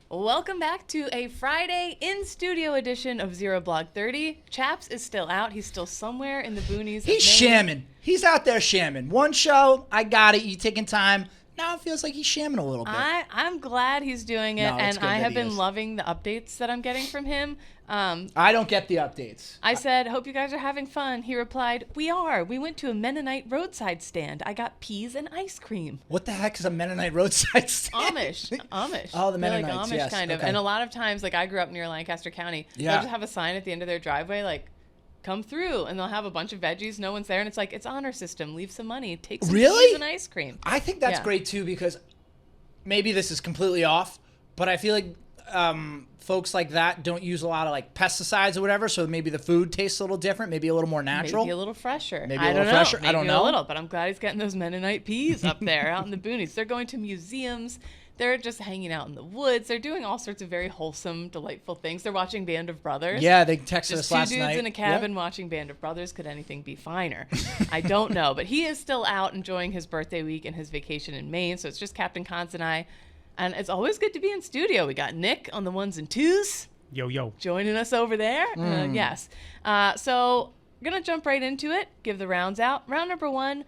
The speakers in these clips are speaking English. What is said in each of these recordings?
Welcome back to a Friday in-studio edition of Zero Blog 30. Chaps is still out. He's still somewhere in the boonies. He's shamming. He's out there shamming. One show, I got it. You taking time. Now it feels like he's shamming a little bit. I'm glad he's doing it, No, it's and good I that have he been is. loving the updates that I'm getting from him. I don't get the updates. I said, hope you guys are having fun. He replied, we are. We went to a Mennonite roadside stand. I got peas and ice cream. What the heck is a Mennonite roadside stand? Amish. Oh, the They're Mennonites, like Amish yes. kind of. Okay. And a lot of times, like I grew up near Lancaster County. Yeah. They'll just have a sign at the end of their driveway, like, come through, and they'll have a bunch of veggies. No one's there, and it's like, it's honor system. Leave some money. Take some peas and ice cream. I think that's Yeah. great too, because maybe this is completely off, but I feel like folks like that don't use a lot of like pesticides or whatever, so maybe the food tastes a little different, maybe a little more natural. Maybe a little fresher. Maybe a little fresher. I don't Maybe know. a little, but I'm glad he's getting those Mennonite peas up there out in the boonies. They're going to museums. They're just hanging out in the woods. They're doing all sorts of very wholesome, delightful things. They're watching Band of Brothers. Yeah, they texted Just us two last dudes night. in a cabin watching Band of Brothers. Could anything be finer? I don't know. But he is still out enjoying his birthday week and his vacation in Maine. So it's just Captain Cons and I. And it's always good to be in studio. We got Nick on the ones and twos. Yo. Joining us over there. Yes. So we're going to jump right into it. Give the rounds out. Round number one.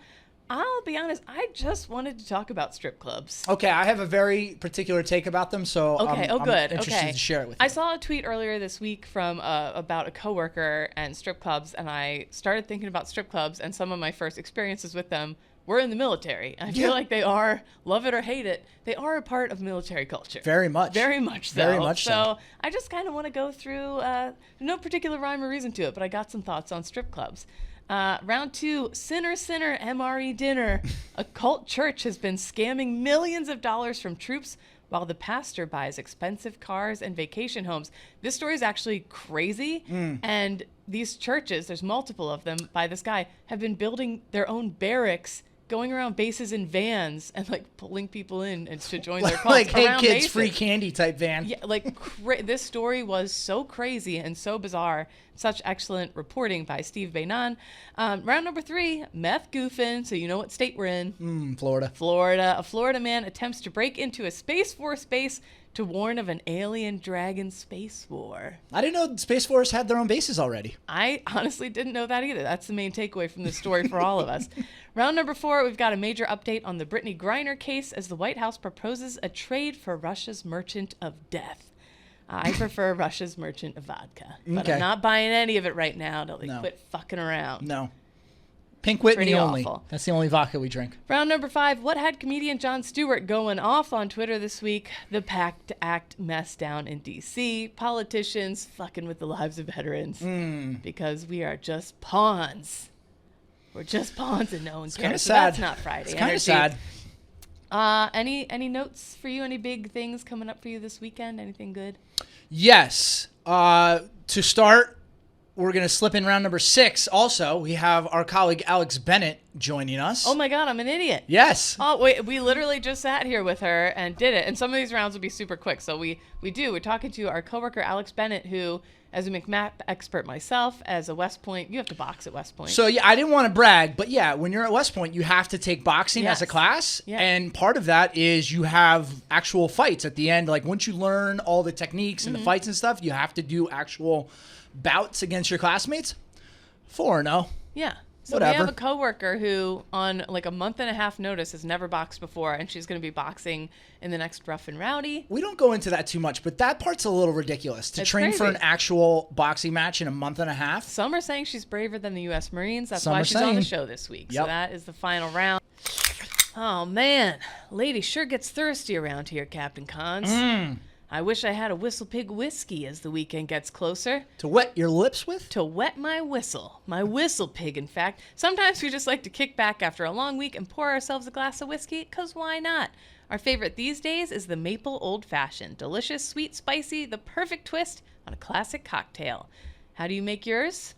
I'll be honest, I just wanted to talk about strip clubs. Okay, I have a very particular take about them, so Okay, I'm good. interested to share it with you. I saw a tweet earlier this week from about a coworker and strip clubs, and I started thinking about strip clubs, and some of my first experiences with them were in the military. I feel like they are, love it or hate it, they are a part of military culture. Very much. Very much so. Very much so. I just kind of want to go through, no particular rhyme or reason to it, but I got some thoughts on strip clubs. Round two, Sinner, MRE Dinner. A cult church has been scamming millions of dollars from troops while the pastor buys expensive cars and vacation homes. This story is actually crazy. And these churches, there's multiple of them by this guy, have been building their own barracks, going around bases in vans and like pulling people in and to join their cults like, hey around kids, bases. free candy type van. Yeah, like this story was so crazy and so bizarre. Such excellent reporting by Steve Bainan. Round number three, Meth Goofin. So you know what state we're in. Florida. Florida. A Florida man attempts to break into a Space Force base to warn of an alien dragon space war. I didn't know Space Force had their own bases already. I honestly didn't know that either. That's the main takeaway from this story for all of us. Round number four, we've got a major update on the Brittany Griner case as the White House proposes a trade for Russia's merchant of death. I prefer Russia's merchant of vodka, but Okay. I'm not buying any of it right now until they No. quit fucking around. No. Pink Whitney Pretty only. awful. That's the only vodka we drink. Round number five, what had comedian Jon Stewart going off on Twitter this week? The PACT Act mess down in D.C. Politicians fucking with the lives of veterans because we are just pawns. We're just pawns and no one Kind of cares. So sad. that's not Friday. It's kind of energy. sad. Any notes for you? Any big things coming up for you this weekend? Anything good? Yes. To start, we're going to slip in round number 6. Also, we have our colleague Alex Bennett joining us. Oh my God, I'm an idiot. Yes. Oh, wait, we literally just sat here with her and did it. And some of these rounds will be super quick. So we're talking to our coworker, Alex Bennett, who, as a McMap expert myself, as a West Point, you have to box at West Point. So, yeah, I didn't want to brag, but yeah, when you're at West Point, you have to take boxing as a Yes. class. Yeah. And part of that is you have actual fights at the end. Like, once you learn all the techniques and the fights and stuff, you have to do actual bouts against your classmates. 4-0. Yeah. So Whatever. we have a coworker who, on like a month and a half notice, has never boxed before, and she's going to be boxing in the next Rough N Rowdy. We don't go into that too much, but that part's a little ridiculous. To It's train for crazy. an actual boxing match in a month and a half. Some are saying she's braver than the U.S. Marines. That's Some why are she's on the saying. show this week. Yep. So that is the final round. Oh, man. Lady sure gets thirsty around here, Captain Cons. I wish I had a Whistle Pig whiskey as the weekend gets closer. To wet your lips with? To wet my whistle. My Whistle Pig, in fact. Sometimes we just like to kick back after a long week and pour ourselves a glass of whiskey, because why not? Our favorite these days is the Maple Old Fashioned. Delicious, sweet, spicy, the perfect twist on a classic cocktail. How do you make yours?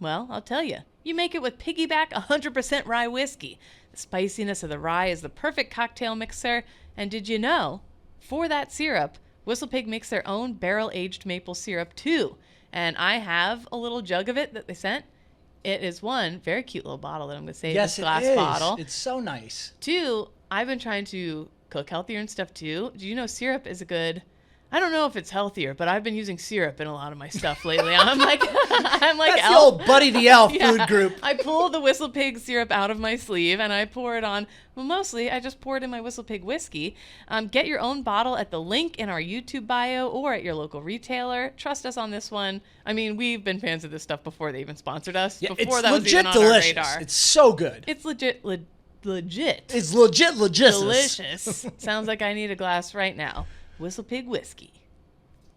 Well, I'll tell you. You make it with Piggyback 100% rye whiskey. The spiciness of the rye is the perfect cocktail mixer. And did you know, for that syrup, Whistle Pig makes their own barrel-aged maple syrup, too. And I have a little jug of it that they sent. It is one very cute little bottle that I'm going to save. Yes, This glass it is. bottle. It's so nice. Two, I've been trying to cook healthier and stuff, too. Do you know syrup is a good... I don't know if it's healthier, but I've been using syrup in a lot of my stuff lately. I'm like That's the Elf. old Buddy the Elf Yeah. food group. I pull the Whistle Pig syrup out of my sleeve and I pour it on. Well, mostly I just pour it in my Whistle Pig whiskey. Get your own bottle at the link in our YouTube bio or at your local retailer. Trust us on this one. I mean, we've been fans of this stuff before they even sponsored us. Yeah, before it's that was legit even on delicious. our radar. It's so good. It's legit. It's legit Delicious. Sounds like I need a glass right now. Whistle Pig whiskey.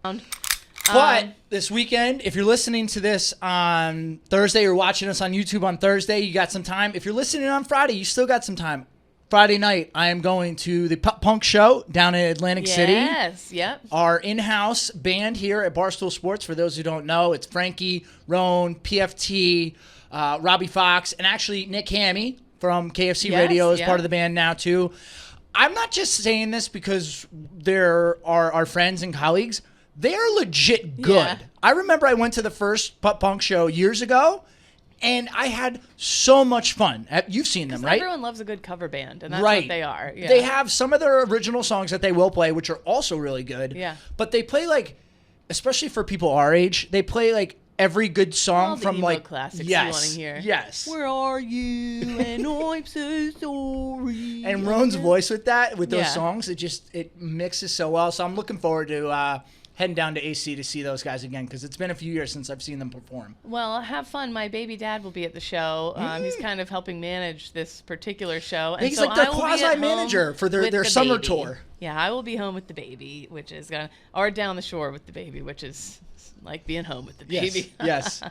But this weekend, if you're listening to this on Thursday or watching us on YouTube on Thursday, you got some time. If you're listening on Friday, you still got some time. Friday night, I am going to the Pop Punk Show down in Atlantic City. Yes, yep. Our in-house band here at Barstool Sports, for those who don't know, it's Frankie, Roan, PFT, Robbie Fox, and actually Nick Hammy from KFC Radio is part of the band now too. I'm not just saying this because they're our friends and colleagues. They're legit good. Yeah. I remember I went to the first Pop Punk Show years ago, and I had so much fun. You've seen them, right? Everyone loves a good cover band, and that's what they are. Yeah. They have some of their original songs that they will play, which are also really good. Yeah. But they play, like, especially for people our age, they play, like, every good song All the from, emo like, classics yes, you want to hear. Yes. Where are you? And I'm so sorry. And Roan's voice with those Yeah. songs, it mixes so well. So I'm looking forward to heading down to AC to see those guys again, because it's been a few years since I've seen them perform. Well, have fun. My baby dad will be at the show. He's kind of helping manage this particular show. And He's so like their I will be at quasi-manager home for their with the summer baby. tour. Yeah, I will be home with the baby, which is or down the shore with the baby, which is like being home with the baby. Yes.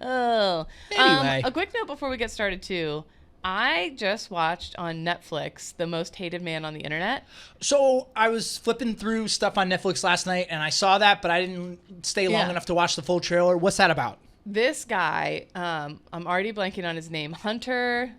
Oh. Anyway. A quick note before we get started, too. I just watched on Netflix The Most Hated Man on the Internet. So I was flipping through stuff on Netflix last night, and I saw that, but I didn't stay long Yeah. enough to watch the full trailer. What's that about? This guy, I'm already blanking on his name, Hunter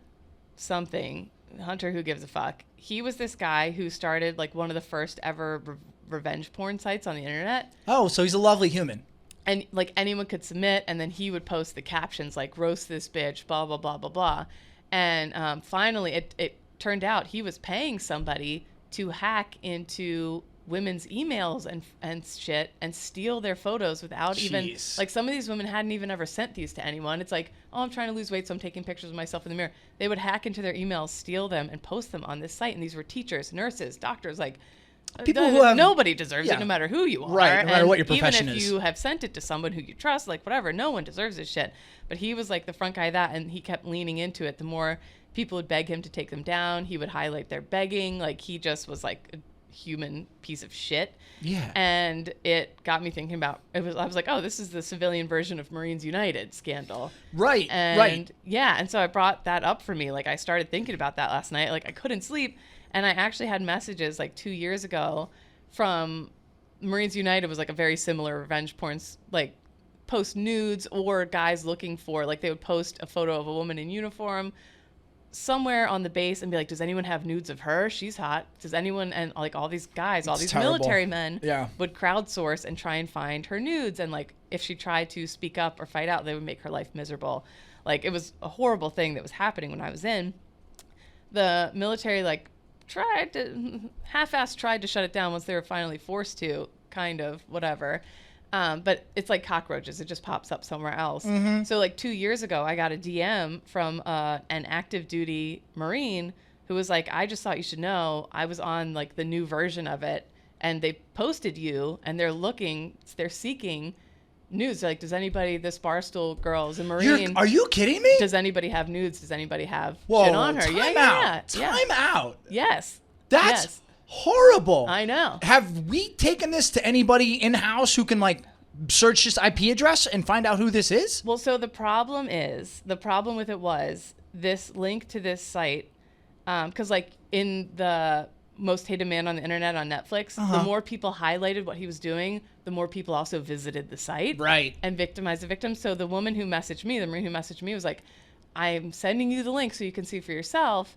something, Hunter who gives a fuck. He was this guy who started like one of the first ever revenge porn sites on the internet. Oh, so he's a lovely human. And like anyone could submit, and then he would post the captions like "roast this bitch," blah blah blah blah blah. And finally, it turned out he was paying somebody to hack into women's emails and shit and steal their photos without even, like, some of these women hadn't even ever sent these to anyone. It's like, oh, I'm trying to lose weight, so I'm taking pictures of myself in the mirror. They would hack into their emails, steal them, and post them on this site. And these were teachers, nurses, doctors, like, people who have, nobody deserves it, no matter who you are. Right, no matter what your even profession if is. you have sent it to someone who you trust, like, whatever, no one deserves this shit. But he was like the front guy of that, and he kept leaning into it. The more people would beg him to take them down, he would highlight their begging. Like, he just was like a human piece of shit. Yeah. And it got me thinking about I was like, oh, this is the civilian version of Marines United scandal. Right. And right. yeah, and so I brought that up for me. Like, I started thinking about that last night. Like, I couldn't sleep, and I actually had messages like 2 years ago from Marines United. Was like a very similar revenge porn, like, post nudes or guys looking for, like, they would post a photo of a woman in uniform somewhere on the base and be like, does anyone have nudes of her? She's hot. Does anyone? And like all these guys, all these terrible. military men Yeah. would crowdsource and try and find her nudes. And like, if she tried to speak up or fight out, they would make her life miserable. Like, it was a horrible thing that was happening when I was in. The military, like, half-assed tried to shut it down once they were finally forced to, kind of, whatever. But it's like cockroaches. It just pops up somewhere else. Mm-hmm. So like 2 years ago, I got a DM from an active duty Marine who was like, I just thought you should know I was on like the new version of it, and they posted you, and they're seeking nudes. They're like, does anybody, this Barstool girl is a Marine. Are you kidding me? Does anybody have nudes? Does anybody have Whoa, shit on her? Time out. Yes. That's yes. horrible. I know. Have we taken this to anybody in-house who can, like, search this IP address and find out who this is? Well, so the problem with it was this link to this site, because like in the Most Hated Man on the Internet on Netflix, the more people highlighted what he was doing, the more people also visited the site. Right. And victimized the victim. So the woman who messaged me, the Marine who messaged me, was like, I'm sending you the link so you can see for yourself,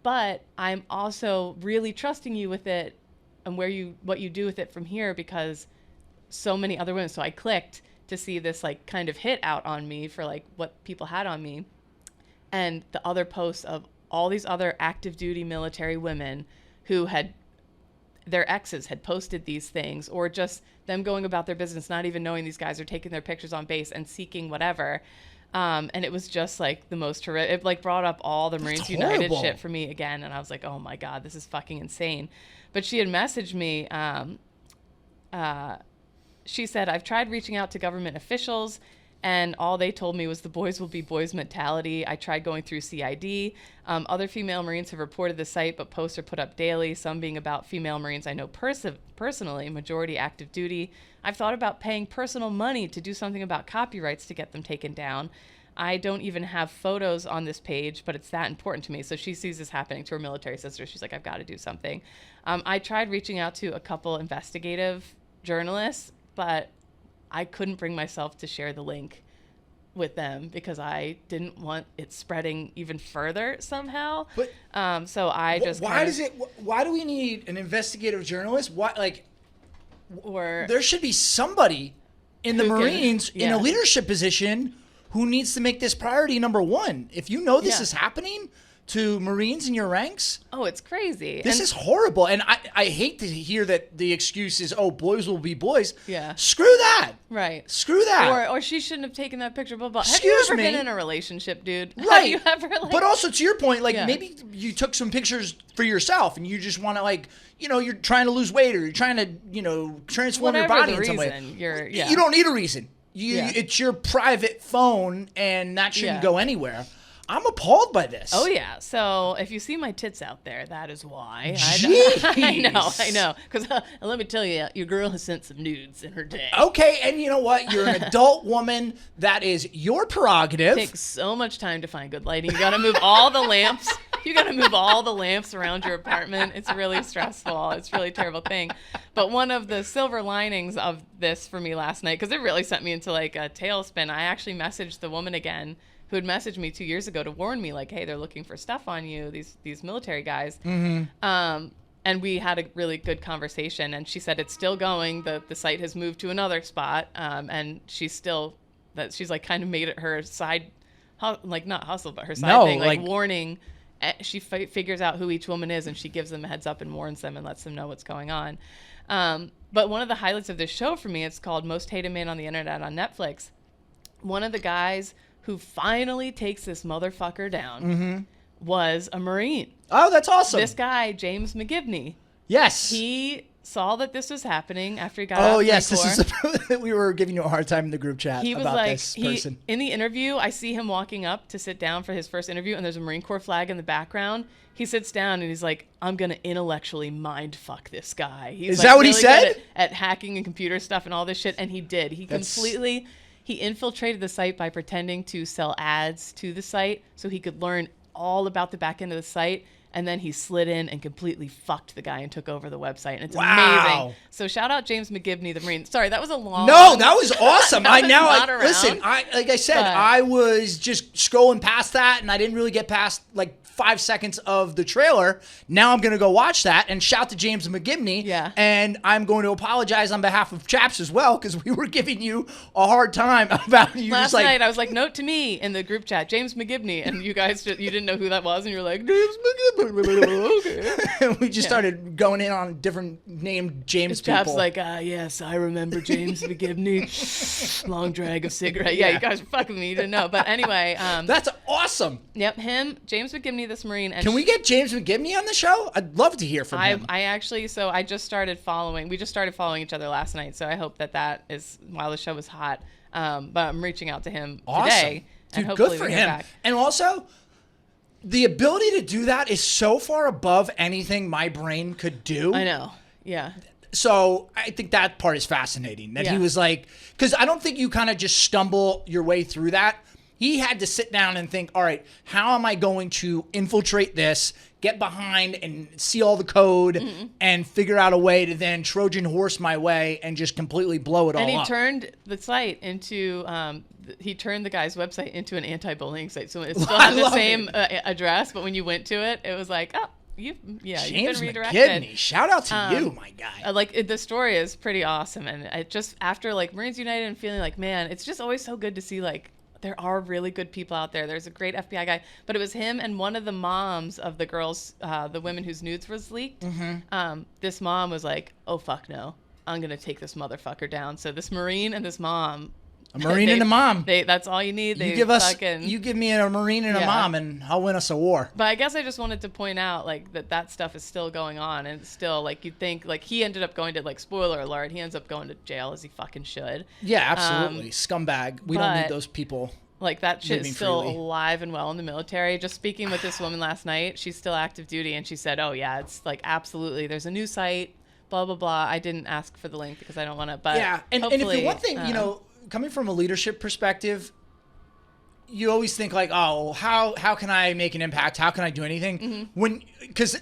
but I'm also really trusting you with it and what you do with it from here, because so many other women. So I clicked to see this like kind of hit out on me for like what people had on me, and the other posts of all these other active duty military women who their exes had posted these things, or just them going about their business, not even knowing these guys are taking their pictures on base and seeking whatever. And it was just like the most horrific. It like brought up all the Marines United shit for me again. And I was like, oh my God, this is fucking insane. But she had messaged me. She said, I've tried reaching out to government officials, and all they told me was the boys will be boys mentality. I tried going through CID. Other female Marines have reported the site, but posts are put up daily, some being about female Marines I know personally, majority active duty. I've thought about paying personal money to do something about copyrights to get them taken down. I don't even have photos on this page, but it's that important to me. So she sees this happening to her military sister. She's like, I've got to do something. I tried reaching out to a couple investigative journalists, but I couldn't bring myself to share the link with them because I didn't want it spreading even further somehow. But so I just why do we need an investigative journalist? Why, like, or there should be somebody in the Marines in a leadership position who needs to make this priority number one. If you know this is happening to Marines in your ranks, oh, it's crazy. This is horrible. And I hate to hear that the excuse is, oh, boys will be boys. Yeah. Screw that. Right. Screw that. Or she shouldn't have taken that picture, blah, blah. Excuse Have you ever me? been in a relationship, dude? Right. Have you ever, like... But also, to your point, like, maybe you took some pictures for yourself and you just want to, like, you know, you're trying to lose weight or you're trying to, you know, transform your body in some way. You don't need a reason. It's your private phone, and that shouldn't go anywhere. I'm appalled by this. Oh, yeah. So if you see my tits out there, that is why. I know. Because let me tell you, your girl has sent some nudes in her day. Okay, and you know what? You're an adult woman. That is your prerogative. It takes so much time to find good lighting. You got to move all the lamps. You got to move all the lamps around your apartment. It's really stressful. It's a really terrible thing. But one of the silver linings of this for me last night, because it really sent me into like a tailspin, I actually messaged the woman again who had messaged me 2 years ago to warn me, like, hey, they're looking for stuff on you, these military guys. Mm-hmm. And we had a really good conversation, and she said it's still going. The site has moved to another spot, and she's like kind of made it her side, like not hustle, but her side thing, like warning. She figures out who each woman is, and she gives them a heads up and warns them and lets them know what's going on. But one of the highlights of this show for me, it's called Most Hated Man on the Internet on Netflix. One of the guys who finally takes this motherfucker down was a Marine. Oh, that's awesome. This guy, James McGivney. Yes. He saw that this was happening after he got out of the Marine Corps. This is we were giving you a hard time in the group chat about this person. In the interview, I see him walking up to sit down for his first interview, and there's a Marine Corps flag in the background. He sits down and he's like, I'm going to intellectually mind fuck this guy. Is that what he said? At hacking and computer stuff and all this shit, and he did. He infiltrated the site by pretending to sell ads to the site so he could learn all about the back end of the site. And then he slid in and completely fucked the guy and took over the website. And it's amazing. So shout out James McGivney, the Marine. Sorry, that was a long... No, that was awesome. Listen, like I said, I was just scrolling past that, and I didn't really get past like 5 seconds of the trailer. Now I'm going to go watch that and shout to James McGivney. Yeah. And I'm going to apologize on behalf of Chaps as well, because we were giving you a hard time about you. Last night, I was like, note to me in the group chat, James McGivney. And you guys, you didn't know who that was. And you're like, James McGivney. Okay. And we just started going in on different named James people. Chaps like, yes, I remember James McGivney. Long drag of cigarette. Yeah, you guys were fucking me. You didn't know. But anyway. That's awesome. Yep, him, James McGivney, this Marine. And can we get James McGivney on the show? I'd love to hear from him. I just started following. We just started following each other last night. So I hope that is, while the show is hot. But I'm reaching out to him today. Dude, and hopefully good for we him. Back. And also, the ability to do that is so far above anything my brain could do. I know. Yeah. So I think that part is fascinating. That he was like, because I don't think you kind of just stumble your way through that. He had to sit down and think, all right, how am I going to infiltrate this, get behind and see all the code, and figure out a way to then Trojan horse my way and just completely blow it all up. And he turned the site into, he turned the guy's website into an anti-bullying site. So it still had the same address, but when you went to it, it was like, oh, you've been redirected. McGivney, shout out to you, my guy. The story is pretty awesome. And it just, after like Marines United and feeling like, man, it's just always so good to see like there are really good people out there. There's a great FBI guy, but it was him and one of the moms of the girls, the women whose nudes was leaked. This mom was like, oh, fuck no. I'm going to take this motherfucker down. So this Marine and this mom. A Marine and a mom. That's all you need. You give me a Marine and a mom, and I'll win us a war. But I guess I just wanted to point out like that stuff is still going on, and it's still like you'd think like he ended up going to like spoiler alert. He ends up going to jail as he fucking should. Yeah, absolutely. Scumbag. We don't need those people. Like that shit is still freely. alive and well in the military. Just speaking with this woman last night, she's still active duty, and she said, "Oh yeah, it's like absolutely. There's a new site. Blah blah blah." I didn't ask for the link because I don't want to. But yeah, and if the one thing coming from a leadership perspective, you always think like, oh, how can I make an impact? How can I do anything? Because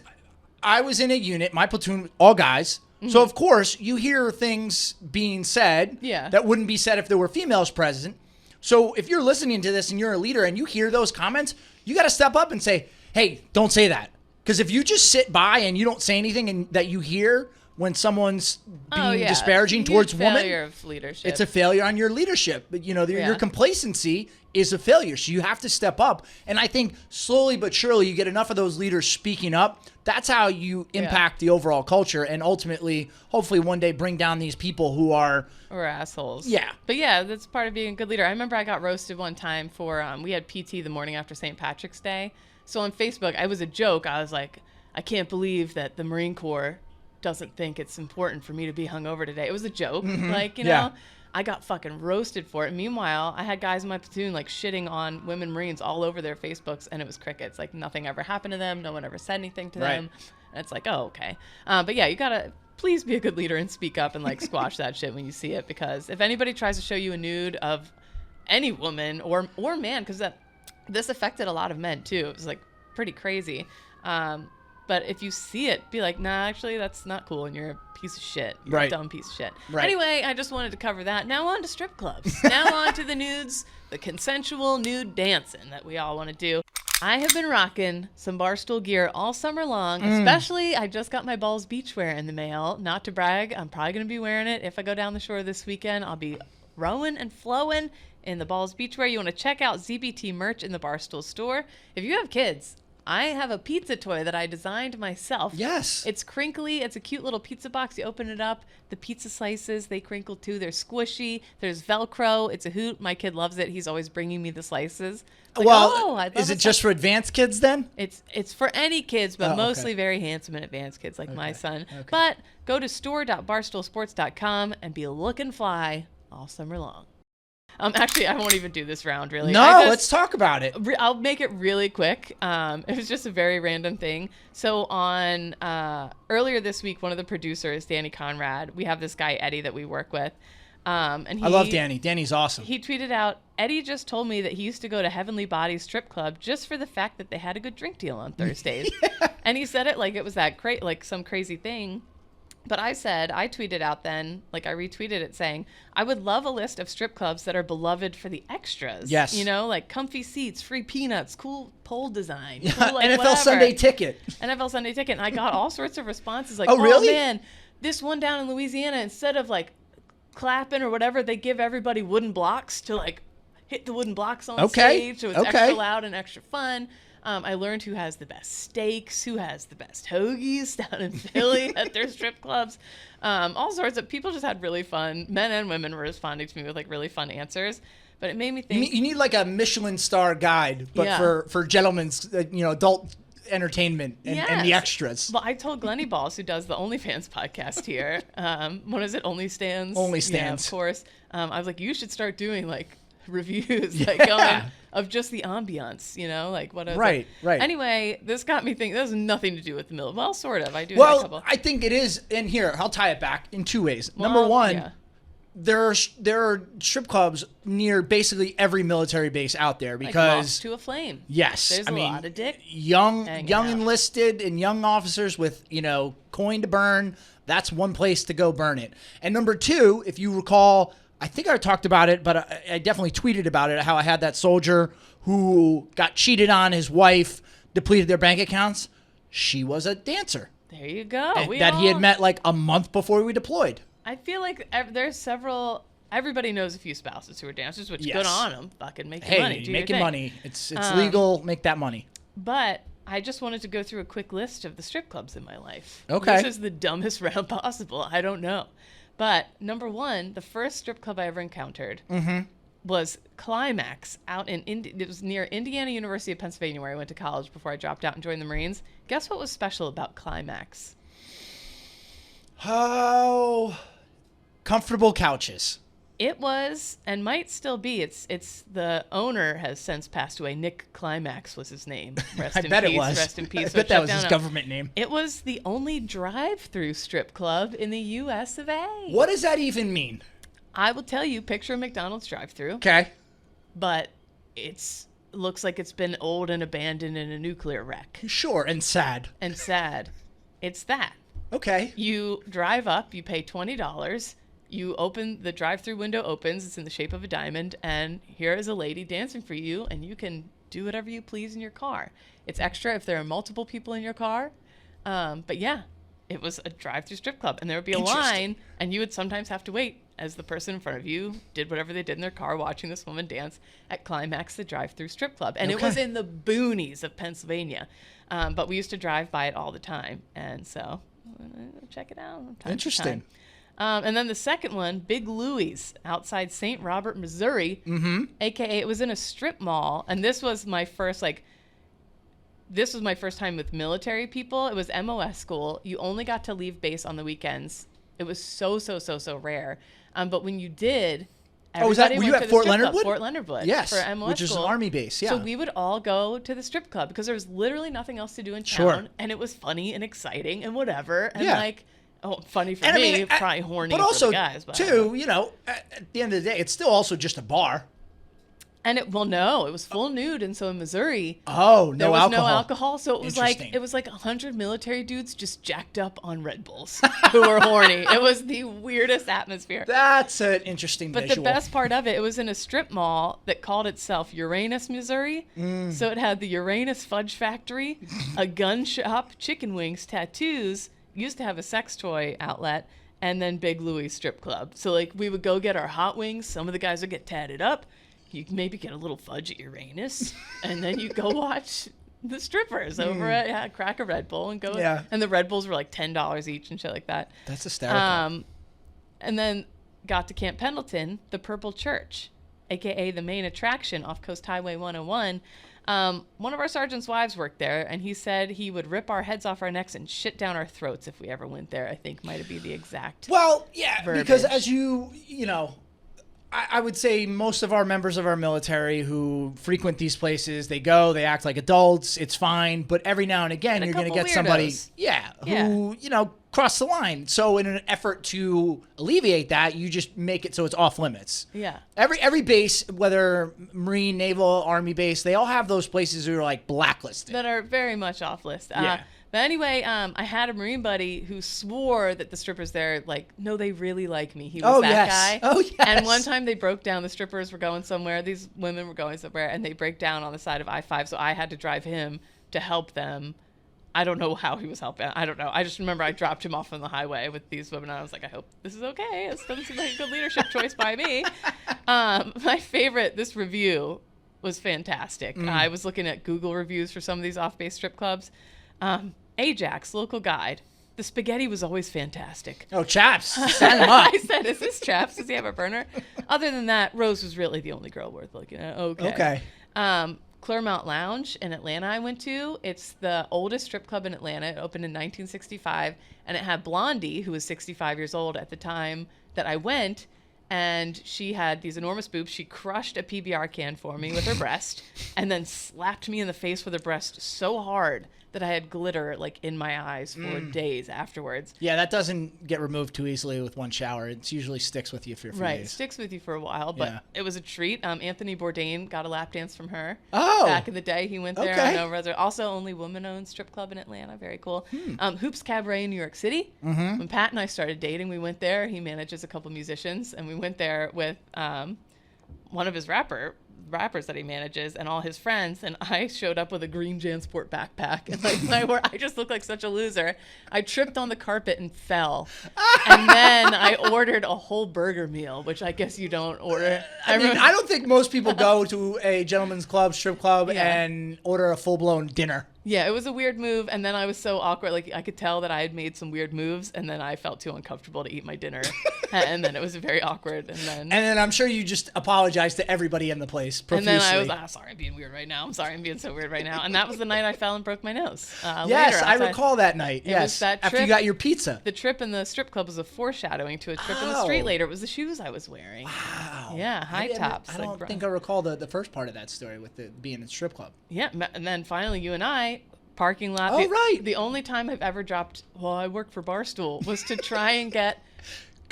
I was in a unit, my platoon, all guys. So of course you hear things being said that wouldn't be said if there were females present. So if you're listening to this and you're a leader and you hear those comments, you got to step up and say, hey, don't say that. Because if you just sit by and you don't say anything and that you hear when someone's being disparaging towards women, failure of leadership. It's a failure on your leadership. But your complacency is a failure. So you have to step up. And I think slowly but surely you get enough of those leaders speaking up. That's how you impact the overall culture and ultimately, hopefully one day bring down these people who are assholes. Yeah. But yeah, that's part of being a good leader. I remember I got roasted one time for, we had PT the morning after St. Patrick's Day. So on Facebook, it was a joke. I was like, I can't believe that the Marine Corps doesn't think it's important for me to be hungover today. It was a joke. I got fucking roasted for it. Meanwhile, I had guys in my platoon like shitting on women Marines all over their Facebooks, and it was crickets. Like nothing ever happened to them. No one ever said anything to them. And it's like, oh, okay. But yeah, you gotta please be a good leader and speak up and like squash that shit when you see it, because if anybody tries to show you a nude of any woman or man, because this affected a lot of men too. It was like pretty crazy. But if you see it, be like, nah, actually, that's not cool, and you're a piece of shit. You're a dumb piece of shit. Anyway, I just wanted to cover that. Now on to strip clubs. Now on to the nudes, the consensual nude dancing that we all want to do. I have been rocking some Barstool gear all summer long, especially I just got my Balls beachwear in the mail. Not to brag, I'm probably going to be wearing it. If I go down the shore this weekend, I'll be rowing and flowing in the Balls beachwear. You want to check out ZBT merch in the Barstool store. If you have kids, I have a pizza toy that I designed myself. Yes. It's crinkly. It's a cute little pizza box. You open it up. The pizza slices, they crinkle too. They're squishy. There's Velcro. It's a hoot. My kid loves it. He's always bringing me the slices. Like, is it just for advanced kids then? It's for any kids, but mostly very handsome and advanced kids like my son. Okay. But go to store.barstoolsports.com and be looking fly all summer long. Actually, I won't even do this round, really. No, let's talk about it. I'll make it really quick. It was just a very random thing. So on earlier this week, one of the producers, Danny Conrad, we have this guy, Eddie, that we work with. I love Danny. Danny's awesome. He tweeted out, Eddie just told me that he used to go to Heavenly Bodies strip club just for the fact that they had a good drink deal on Thursdays. And he said it like it was like some crazy thing. But I tweeted out then, like I retweeted it saying, I would love a list of strip clubs that are beloved for the extras. Yes. Like comfy seats, free peanuts, cool pole design. Yeah, cool, like, NFL whatever. Sunday ticket. NFL Sunday ticket. And I got all sorts of responses like, oh, really? Man, this one down in Louisiana, instead of like clapping or whatever, they give everybody wooden blocks to like hit the wooden blocks on stage. So it's extra loud and extra fun. I learned who has the best steaks, who has the best hoagies down in Philly at their strip clubs. All sorts of people just had really fun. Men and women were responding to me with like really fun answers. But it made me think. You need like a Michelin star guide, but for gentlemen's, adult entertainment and the extras. Well, I told Glennie Balls, who does the OnlyFans podcast here. What is it? Only Stands? Only Stands. Yeah, of course. I was like, you should start doing like reviews going of just the ambiance, like what else. Right. Anyway, this got me thinking. That has nothing to do with the mill. Well, sort of. I do. Have a couple. I think it is. And here, I'll tie it back in two ways. Number one, there are strip clubs near basically every military base out there because like Moths to a Flame. Yes, there's a lot of dick. Young enlisted and young officers with coin to burn. That's one place to go burn it. And number two, if you recall, I think I talked about it, but I definitely tweeted about it, how I had that soldier who got cheated on, his wife depleted their bank accounts. She was a dancer. There you go. He had met like a month before we deployed. I feel like there's several everybody knows a few spouses who are dancers, which good on them. Fucking making money. Hey, making money. It's legal. Make that money. But I just wanted to go through a quick list of the strip clubs in my life. Okay. This is the dumbest round possible. I don't know. But number one, the first strip club I ever encountered was Climax out in it was near Indiana University of Pennsylvania, where I went to college before I dropped out and joined the Marines. Guess what was special about Climax? Oh, comfortable couches. It was, and might still be. It's the owner has since passed away. Nick Climax was his name. Rest in bet peace. it was. Rest in peace. I bet that was his government name. It was the only drive-through strip club in the U.S. of A. What does that even mean? I will tell you. Picture a McDonald's drive-through. Okay. But looks like it's been old and abandoned in a nuclear wreck. Sure, and sad. And sad. It's that. Okay. You drive up. You pay $20. You open, the drive-through window opens, it's in the shape of a diamond, and here is a lady dancing for you, and you can do whatever you please in your car. It's extra if there are multiple people in your car. But yeah, it was a drive-through strip club, and there would be a line, and you would sometimes have to wait as the person in front of you did whatever they did in their car watching this woman dance at Climax, the drive-through strip club. And it was in the boonies of Pennsylvania. But we used to drive by it all the time, and so check it out. Interesting. And then the second one, Big Louies, outside St. Robert, Missouri, a.k.a. it was in a strip mall. And this was my first, time with military people. It was MOS school. You only got to leave base on the weekends. It was so rare. But when you did, were you at Fort Leonardwood? Fort Leonardwood. Yes, for MOS which is school. an Army base, yeah. So we would all go to the strip club because there was literally nothing else to do in town. And it was funny and exciting and whatever. And funny for me, probably horny but also, for the guys. But too, at the end of the day, it's still also just a bar. And it was full nude, and so in Missouri, no there was alcohol. no alcohol, so it was like 100 military dudes just jacked up on Red Bulls who were horny. It was the weirdest atmosphere. That's an interesting visual. But the best part of it was in a strip mall that called itself Uranus, Missouri. So it had the Uranus Fudge Factory, a gun shop, chicken wings, tattoos. Used to have a sex toy outlet, and then Big Louie strip club. So we would go get our hot wings. Some of the guys would get tatted up. You maybe get a little fudge at Uranus, and then you go watch the strippers over at crack a Red Bull and go. Yeah. And the Red Bulls were like $10 each and shit like that. That's hysterical. And then got to Camp Pendleton, the Purple Church, a.k.a. the main attraction off Coast Highway 101. One of our sergeant's wives worked there, and he said he would rip our heads off our necks and shit down our throats if we ever went there. I think might be the exact verbiage. Because as I would say most of our members of our military who frequent these places, they act like adults, it's fine, but every now and again you're going to get somebody who, cross the line. So in an effort to alleviate that, you just make it so it's off limits. Yeah. Every base, whether Marine, Naval, Army base, they all have those places who are blacklisted. That are very much off list. But anyway, I had a Marine buddy who swore that the strippers there, no, they really like me. He was guy. Oh, yes. And one time they broke down. The strippers were going somewhere. These women were going somewhere, and they break down on the side of I-5. So I had to drive him to help them. I don't know how he was helping. I don't know. I just remember I dropped him off on the highway with these women. And I was like, I hope this is okay. This doesn't seem like a good leadership choice by me. My favorite, this review was fantastic. I was looking at Google reviews for some of these off-base strip clubs. Ajax, local guide. The spaghetti was always fantastic. Oh, Chaps. Stand him up. I said, is this Chaps? Does he have a burner? Other than that, Rose was really the only girl worth looking at. Okay. Claremont Lounge in Atlanta I went to. It's the oldest strip club in Atlanta. It opened in 1965, and it had Blondie, who was 65 years old at the time that I went, and she had these enormous boobs. She crushed a PBR can for me with her breast and then slapped me in the face with her breast so hard that I had glitter in my eyes for days afterwards. Yeah, that doesn't get removed too easily with one shower. It usually sticks with you for a few days. Right, sticks with you for a while, but it was a treat. Anthony Bourdain got a lap dance from her. Oh! Back in the day, he went there. Okay. Also, only woman-owned strip club in Atlanta. Very cool. Hoops Cabaret in New York City. When Pat and I started dating, we went there. He manages a couple musicians, and we went there with one of his rapper rappers that he manages and all his friends, and I showed up with a green JanSport backpack, and I just looked like such a loser. I tripped on the carpet and fell, and then I ordered a whole burger meal, which I guess you don't order. I don't think most people go to a gentleman's club, strip club, and order a full-blown dinner. Yeah, it was a weird move, and then I was so awkward. Like, I could tell that I had made some weird moves, and then I felt too uncomfortable to eat my dinner, and then it was very awkward. And then I'm sure you just apologized to everybody in the place profusely. And then I was, sorry, I'm being weird right now. I'm sorry, I'm being so weird right now. And that was the night I fell and broke my nose. Yes, I recall that night. It was that trip, after you got your pizza. The trip in the strip club was a foreshadowing to a trip in the street later. It was the shoes I was wearing. Wow. Yeah, high tops. I don't think I recall the first part of that story with being in the strip club. Yeah, and then finally you and I, parking lot. Oh, right. The only time I've ever dropped, I work for Barstool, was to try and get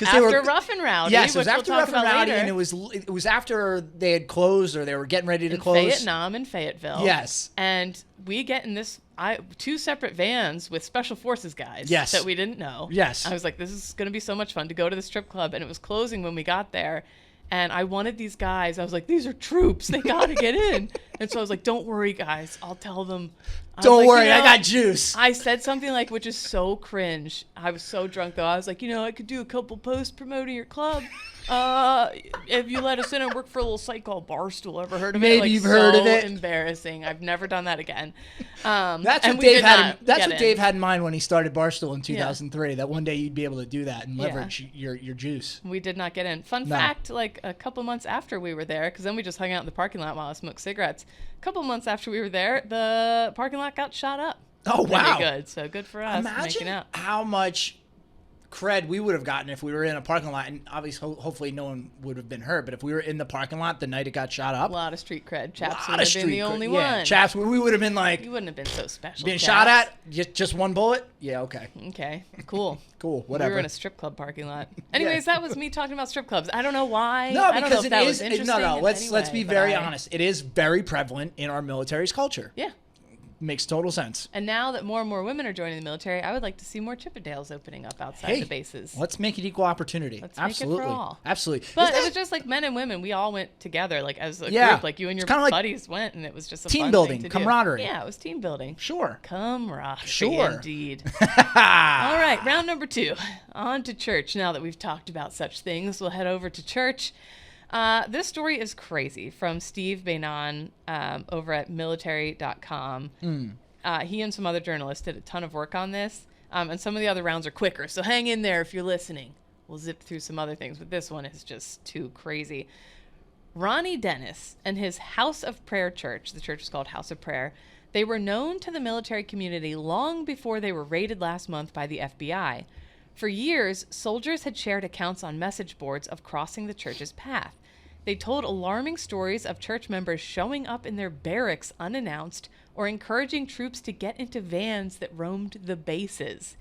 after Rough N Rowdy. Yes, it was after Rough N Rowdy, and it was after they had closed or they were getting ready to close. Vietnam and Fayetteville. Yes. And we get in this two separate vans with special forces guys that we didn't know. Yes. I was like, this is going to be so much fun to go to the strip club, and it was closing when we got there. And I wanted these guys. I was like, these are troops. They got to get in. And so I was like, don't worry, guys. I'll tell them. Don't worry. I got juice. I said something like, which is so cringe. I was so drunk, though. I was like, I could do a couple posts promoting your club. If you let us in and work for a little site called Barstool. Ever heard of it? Maybe you've heard of it. Embarrassing. I've never done that again. That's what Dave had in mind when he started Barstool in 2003. That one day you'd be able to do that and leverage your juice. We did not get in. Fun fact, like a couple months after we were there, because then we just hung out in the parking lot while I smoked cigarettes. A couple months after we were there, the parking lot got shot up. Oh, wow. Pretty good. So good for us. Imagine how much cred we would have gotten if we were in a parking lot, and obviously hopefully no one would have been hurt, but if we were in the parking lot the night it got shot up, a lot of street cred. Chaps would have been the only one. Chaps, we would have been like, you wouldn't have been so special. Being shot at, just one bullet. Okay, cool. Whatever. We were in a strip club parking lot. Anyways, that was me talking about strip clubs. I don't know why. No, because it is. Let's be very honest. It is very prevalent in our military's culture. Yeah. Makes total sense. And now that more and more women are joining the military, I would like to see more Chippendales opening up outside the bases. Let's make it equal opportunity. Absolutely. Make it for all. Absolutely. But it was just like men and women. We all went together, like as a group. Like you and your buddies went, and it was just a team fun building, thing to camaraderie. Do. Yeah, it was team building. Sure. Camaraderie. Sure. Indeed. All right, round number 2. On to church. Now that we've talked about such things, we'll head over to church. This story is crazy from Steve Bainon over at military.com. He and some other journalists did a ton of work on this, and some of the other rounds are quicker, so hang in there if you're listening. We'll zip through some other things, but this one is just too crazy. Ronnie Dennis and his House of Prayer church, the church is called House of Prayer, they were known to the military community long before they were raided last month by the FBI. For years, soldiers had shared accounts on message boards of crossing the church's path. They told alarming stories of church members showing up in their barracks unannounced or encouraging troops to get into vans that roamed the bases.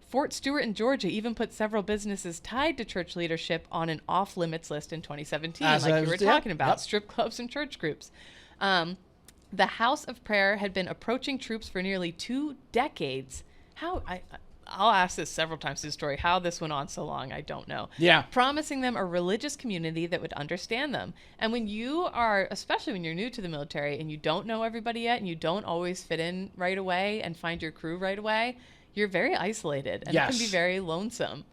Fort Stewart in Georgia even put several businesses tied to church leadership on an off-limits list in 2017, like you were talking about, strip clubs and church groups. The House of Prayer had been approaching troops for nearly 2 decades. I'll ask this several times in the story. How this went on so long, I don't know. Yeah. Promising them a religious community that would understand them. And when you are, especially when you're new to the military and you don't know everybody yet and you don't always fit in right away and find your crew right away, you're very isolated and it can be very lonesome.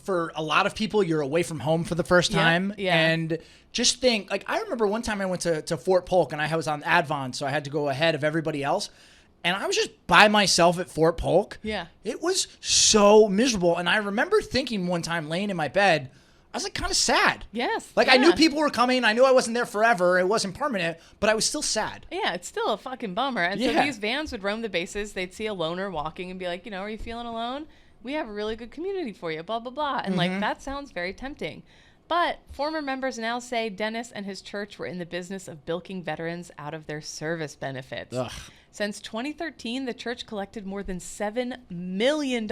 For a lot of people, you're away from home for the first time. Yeah. And just think, like, I remember one time I went to Fort Polk and I was on Advon, so I had to go ahead of everybody else. And I was just by myself at Fort Polk. Yeah. It was so miserable. And I remember thinking one time laying in my bed, I was like kind of sad. Yes. Like I knew people were coming. I knew I wasn't there forever. It wasn't permanent, but I was still sad. Yeah, it's still a fucking bummer. And so these vans would roam the bases. They'd see a loner walking and be like, are you feeling alone? We have a really good community for you, blah, blah, blah. And like, that sounds very tempting. But former members now say Dennis and his church were in the business of bilking veterans out of their service benefits. Ugh. Since 2013, the church collected more than $7 million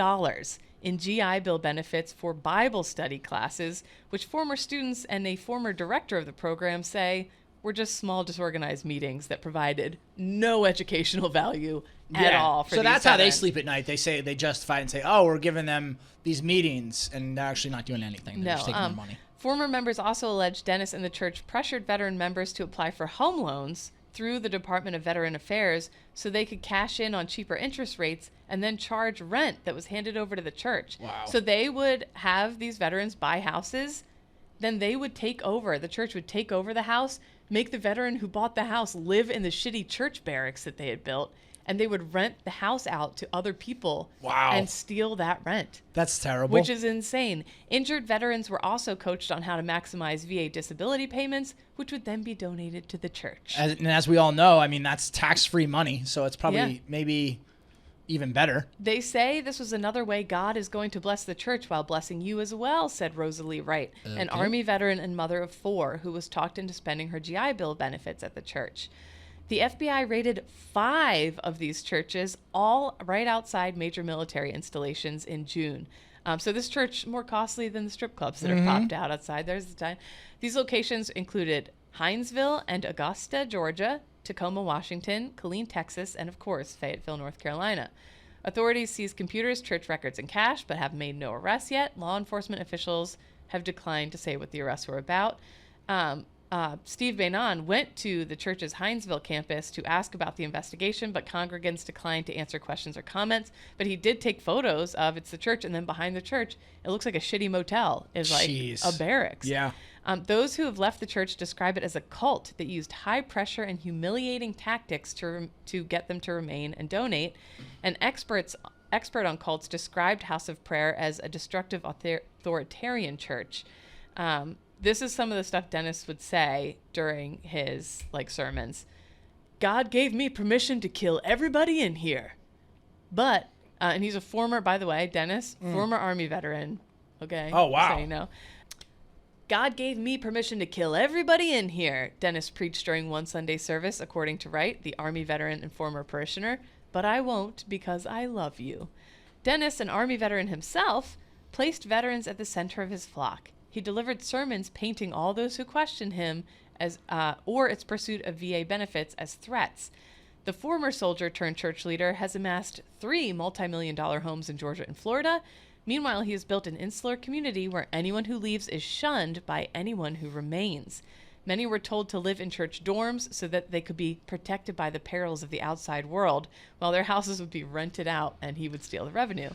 in GI Bill benefits for Bible study classes, which former students and a former director of the program say were just small, disorganized meetings that provided no educational value, at all. So that's how they sleep at night. They say they justify it and say, "Oh, we're giving them these meetings," and they're actually not doing anything. They're just taking their money. Former members also allege Dennis and the church pressured veteran members to apply for home loans through the Department of Veteran Affairs so they could cash in on cheaper interest rates and then charge rent that was handed over to the church. Wow. So they would have these veterans buy houses, then they would take over. The church would take over the house, make the veteran who bought the house live in the shitty church barracks that they had built, and they would rent the house out to other people. Wow. And steal that rent. That's terrible. Which is insane. Injured veterans were also coached on how to maximize VA disability payments, which would then be donated to the church. And as we all know, I mean, that's tax-free money, so it's probably maybe even better. They say this was another way God is going to bless the church while blessing you as well, said Rosalie Wright, an Army veteran and mother of 4 who was talked into spending her GI Bill benefits at the church. The FBI raided 5 of these churches, all right outside major military installations in June. So this church more costly than the strip clubs that are popped out outside. There's the time. These locations included Hinesville and Augusta, Georgia, Tacoma, Washington, Killeen, Texas, and of course, Fayetteville, North Carolina. Authorities seized computers, church records, and cash, but have made no arrests yet. Law enforcement officials have declined to say what the arrests were about. Steve Bannon went to the church's Hinesville campus to ask about the investigation, but congregants declined to answer questions or comments. But he did take photos of it's the church, and then behind the church, it looks like a shitty motel. Is like a barracks. Yeah. Those who have left the church describe it as a cult that used high pressure and humiliating tactics to get them to remain and donate. An expert on cults described House of Prayer as a destructive authoritarian church. This is some of the stuff Dennis would say during his sermons. God gave me permission to kill everybody in here. But, and he's a former, by the way, Dennis, former Army veteran. Okay. Oh, wow. So you know. God gave me permission to kill everybody in here, Dennis preached during one Sunday service, according to Wright, the Army veteran and former parishioner. But I won't because I love you. Dennis, an Army veteran himself, placed veterans at the center of his flock. He delivered sermons painting all those who questioned him as or its pursuit of VA benefits as threats. The former soldier turned church leader has amassed 3 multi-million-dollar homes in Georgia and Florida. Meanwhile, he has built an insular community where anyone who leaves is shunned by anyone who remains. Many were told to live in church dorms so that they could be protected by the perils of the outside world, while their houses would be rented out and he would steal the revenue.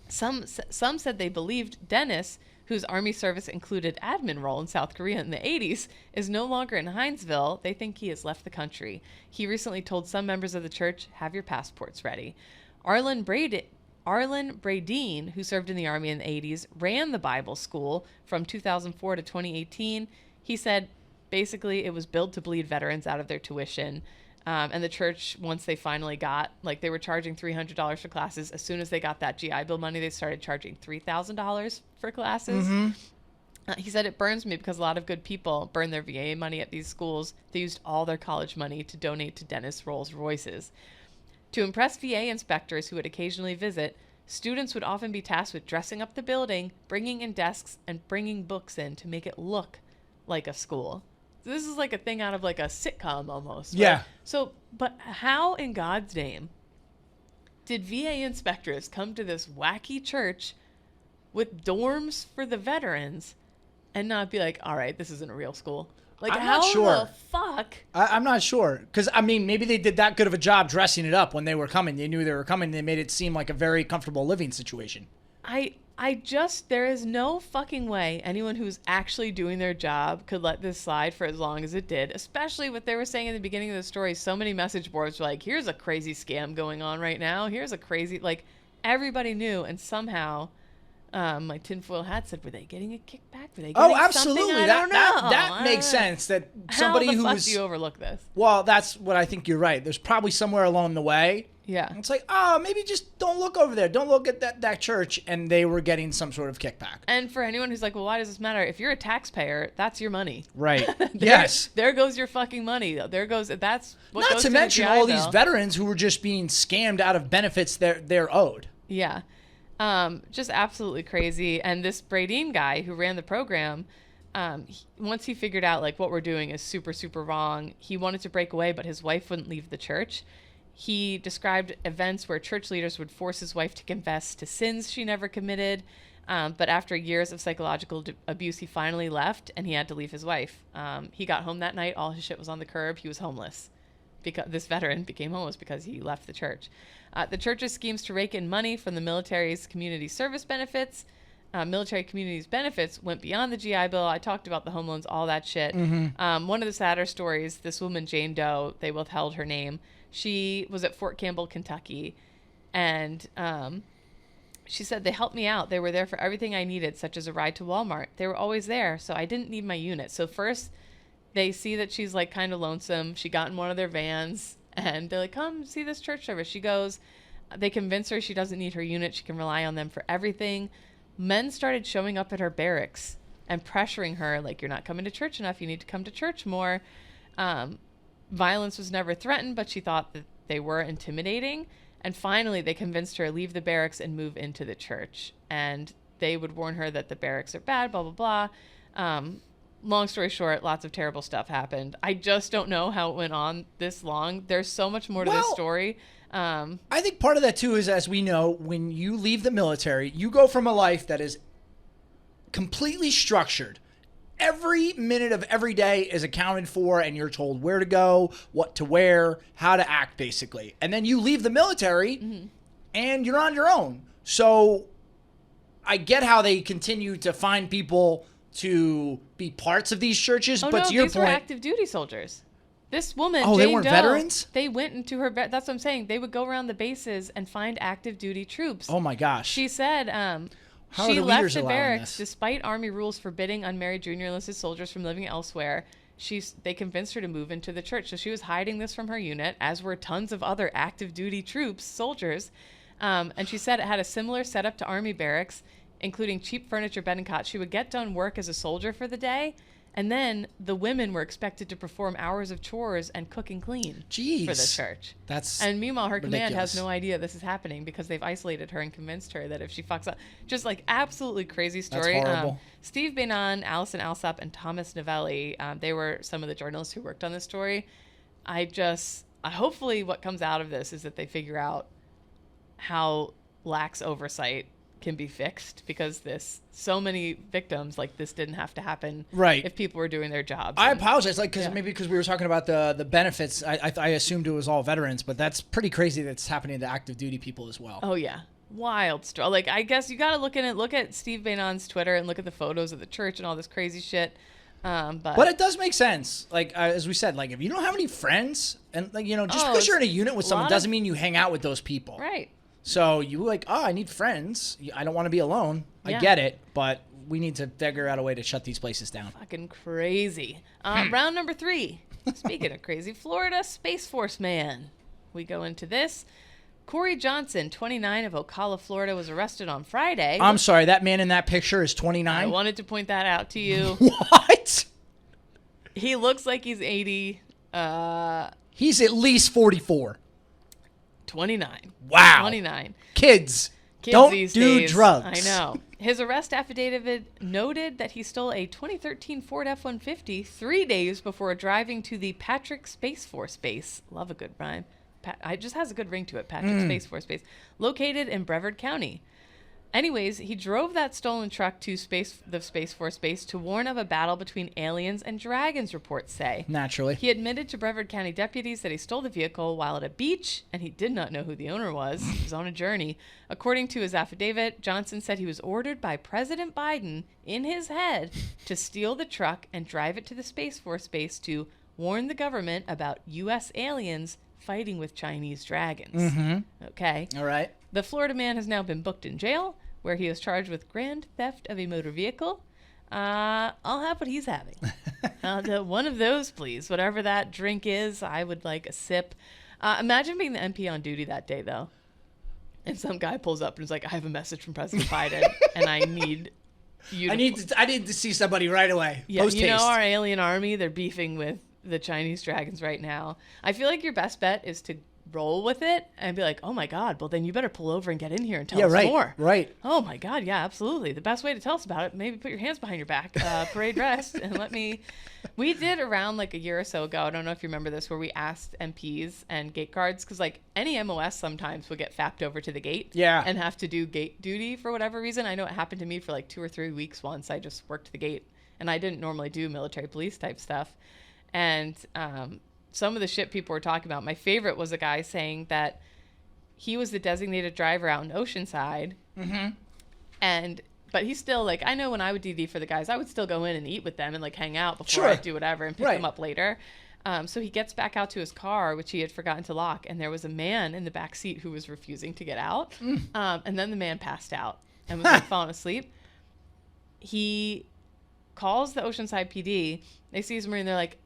Some said they believed Dennis, whose Army service included admin role in South Korea in the 80s, is no longer in Hinesville. They think he has left the country. He recently told some members of the church, have your passports ready. Arlen Bradeen, who served in the Army in the 80s, ran the Bible school from 2004 to 2018. He said, basically, it was built to bleed veterans out of their tuition. And the church, once they finally got, they were charging $300 for classes. As soon as they got that GI Bill money, they started charging $3,000 for classes. He said, it burns me because a lot of good people burn their VA money at these schools. They used all their college money to donate to Dennis Rolls Royces. To impress VA inspectors who would occasionally visit, students would often be tasked with dressing up the building, bringing in desks, and bringing books in to make it look like a school. So this is like a thing out of a sitcom almost. Right? Yeah. So, but how in God's name did VA inspectors come to this wacky church with dorms for the veterans and not be like, all right, this isn't a real school? I'm not sure. The fuck? I'm not sure. Because, maybe they did that good of a job dressing it up when they were coming. They knew they were coming. They made it seem like a very comfortable living situation. There is no fucking way anyone who's actually doing their job could let this slide for as long as it did, especially what they were saying in the beginning of the story. So many message boards were like, here's a crazy scam going on right now. Here's a crazy, everybody knew. And somehow, my tinfoil hat said, were they getting a kickback? Were they getting absolutely. I don't know. That makes sense. That somebody How the fuck who's... do you overlook this? Well, that's what I think you're right. There's probably somewhere along the way. Yeah. It's maybe just don't look over there. Don't look at that church. And they were getting some sort of kickback. And for anyone who's like, well, why does this matter? If you're a taxpayer, that's your money. Right. Yes. There goes your fucking money. That's what Not goes to mention all these bill. veterans who were just being scammed out of benefits they're owed. Yeah. Just absolutely crazy. And this Bradeen guy who ran the program, once he figured out what we're doing is super, super wrong, he wanted to break away, but his wife wouldn't leave the church. He described events where church leaders would force his wife to confess to sins she never committed. But after years of psychological abuse, he finally left, and he had to leave his wife. He got home that night. All his shit was on the curb. He was homeless. Because this veteran became homeless because he left the church. The church's schemes to rake in money from the military's community service benefits, military communities benefits, went beyond the GI Bill. I talked about the home loans, all that shit. Mm-hmm. One of the sadder stories, this woman, Jane Doe, they withheld her name. She was at Fort Campbell, Kentucky, and she said, they helped me out. They were there for everything I needed, such as a ride to Walmart. They were always there, so I didn't need my unit. So first, they see that she's like kind of lonesome. She got in one of their vans, and they're like, come see this church service. She goes. They convince her she doesn't need her unit. She can rely on them for everything. Men started showing up at her barracks and pressuring her, like, you're not coming to church enough. You need to come to church more. Violence was never threatened, but she thought that they were intimidating. And finally, they convinced her to leave the barracks and move into the church. And they would warn her that the barracks are bad, blah, blah, blah. Long story short, lots of terrible stuff happened. I just don't know how it went on this long. There's so much more to this story. I think part of that, too, is, as we know, when you leave the military, you go from a life that is completely structured. Every minute of every day is accounted for, and you're told where to go, what to wear, how to act, basically. And then you leave the military, and you're on your own. So I get how they continue to find people to be parts of these churches, but to your these point, were active duty soldiers. This woman, Jane they weren't Doe, veterans? They went into her. That's what I'm saying. They would go around the bases and find active duty troops. Oh my gosh! She said How she are the left leaders the allowing barracks this? despite Army rules forbidding unmarried junior enlisted soldiers from living elsewhere. They convinced her to move into the church, so she was hiding this from her unit, as were tons of other active duty troops, soldiers. And she said it had a similar setup to Army barracks, including cheap furniture, bed and cot. She would get done work as a soldier for the day, and then the women were expected to perform hours of chores and cook and clean for the church. And meanwhile, her ridiculous. command has no idea this is happening because they've isolated her and convinced her that if she fucks up, just like absolutely crazy story. That's horrible. Steve Bannon, Allison Alsop, and Thomas Novelli, they were some of the journalists who worked on this story. Hopefully what comes out of this is that they figure out how lax oversight can be fixed, because so many victims, like, this didn't have to happen if people were doing their jobs. I apologize, maybe because we were talking about the benefits, I assumed it was all veterans, but that's pretty crazy that it's happening to active duty people as well. Oh yeah, wild story. Like, I guess you got to look at Steve Bannon's Twitter and look at the photos of the church and all this crazy shit. But it does make sense. Like, as we said, like, if you don't have any friends, and like, just because you're in a unit with someone doesn't mean you hang out with those people. Right. So you I need friends. I don't want to be alone. I get it, but we need to figure out a way to shut these places down. Fucking crazy. Round number 3. Speaking of crazy, Florida Space Force man. We go into this. Corey Johnson, 29, of Ocala, Florida, was arrested on Friday. I'm sorry, that man in that picture is 29? I wanted to point that out to you. What? He looks like he's 80. He's at least 44. 29. Wow. 29. Kids don't these do days. drugs. I know. His arrest affidavit noted that he stole a 2013 Ford F-150 3 days before driving to the Patrick Space Force Base. Love a good rhyme. It just has a good ring to it. Patrick Space Force Base. Located in Brevard County. Anyways, he drove that stolen truck to the Space Force Base to warn of a battle between aliens and dragons, reports say. Naturally. He admitted to Brevard County deputies that he stole the vehicle while at a beach, and he did not know who the owner was. He was on a journey. According to his affidavit, Johnson said he was ordered by President Biden in his head to steal the truck and drive it to the Space Force Base to warn the government about U.S. aliens fighting with Chinese dragons. Mm-hmm. Okay. All right. The Florida man has now been booked in jail, where he is charged with grand theft of a motor vehicle. I'll have what he's having. One of those, please. Whatever that drink is, I would like a sip. Imagine being the MP on duty that day, though. And some guy pulls up and is like, I have a message from President Biden, and I need you to... I need to see somebody right away. Yeah, Post-haste. you know our alien army, they're beefing with the Chinese dragons right now. I feel like your best bet is to roll with it and be like, oh my God, well then you better pull over and get in here and tell us more. Right. Oh my God, yeah, absolutely. The best way to tell us about it, maybe put your hands behind your back, parade rest, and we did around like a year or so ago, I don't know if you remember this, where we asked MPs and gate guards, because like any MOS sometimes will get fapped over to the gate and have to do gate duty for whatever reason. I know it happened to me for like 2 or 3 weeks once. I just worked the gate and I didn't normally do military police type stuff. And some of the shit people were talking about, my favorite was a guy saying that he was the designated driver out in Oceanside. But he's still like, I know when I would DD for the guys, I would still go in and eat with them and like hang out before I do whatever and pick them up later. So he gets back out to his car, which he had forgotten to lock, and there was a man in the back seat who was refusing to get out. And then the man passed out and was like falling asleep. He calls the Oceanside PD. They see his Marine. They're like,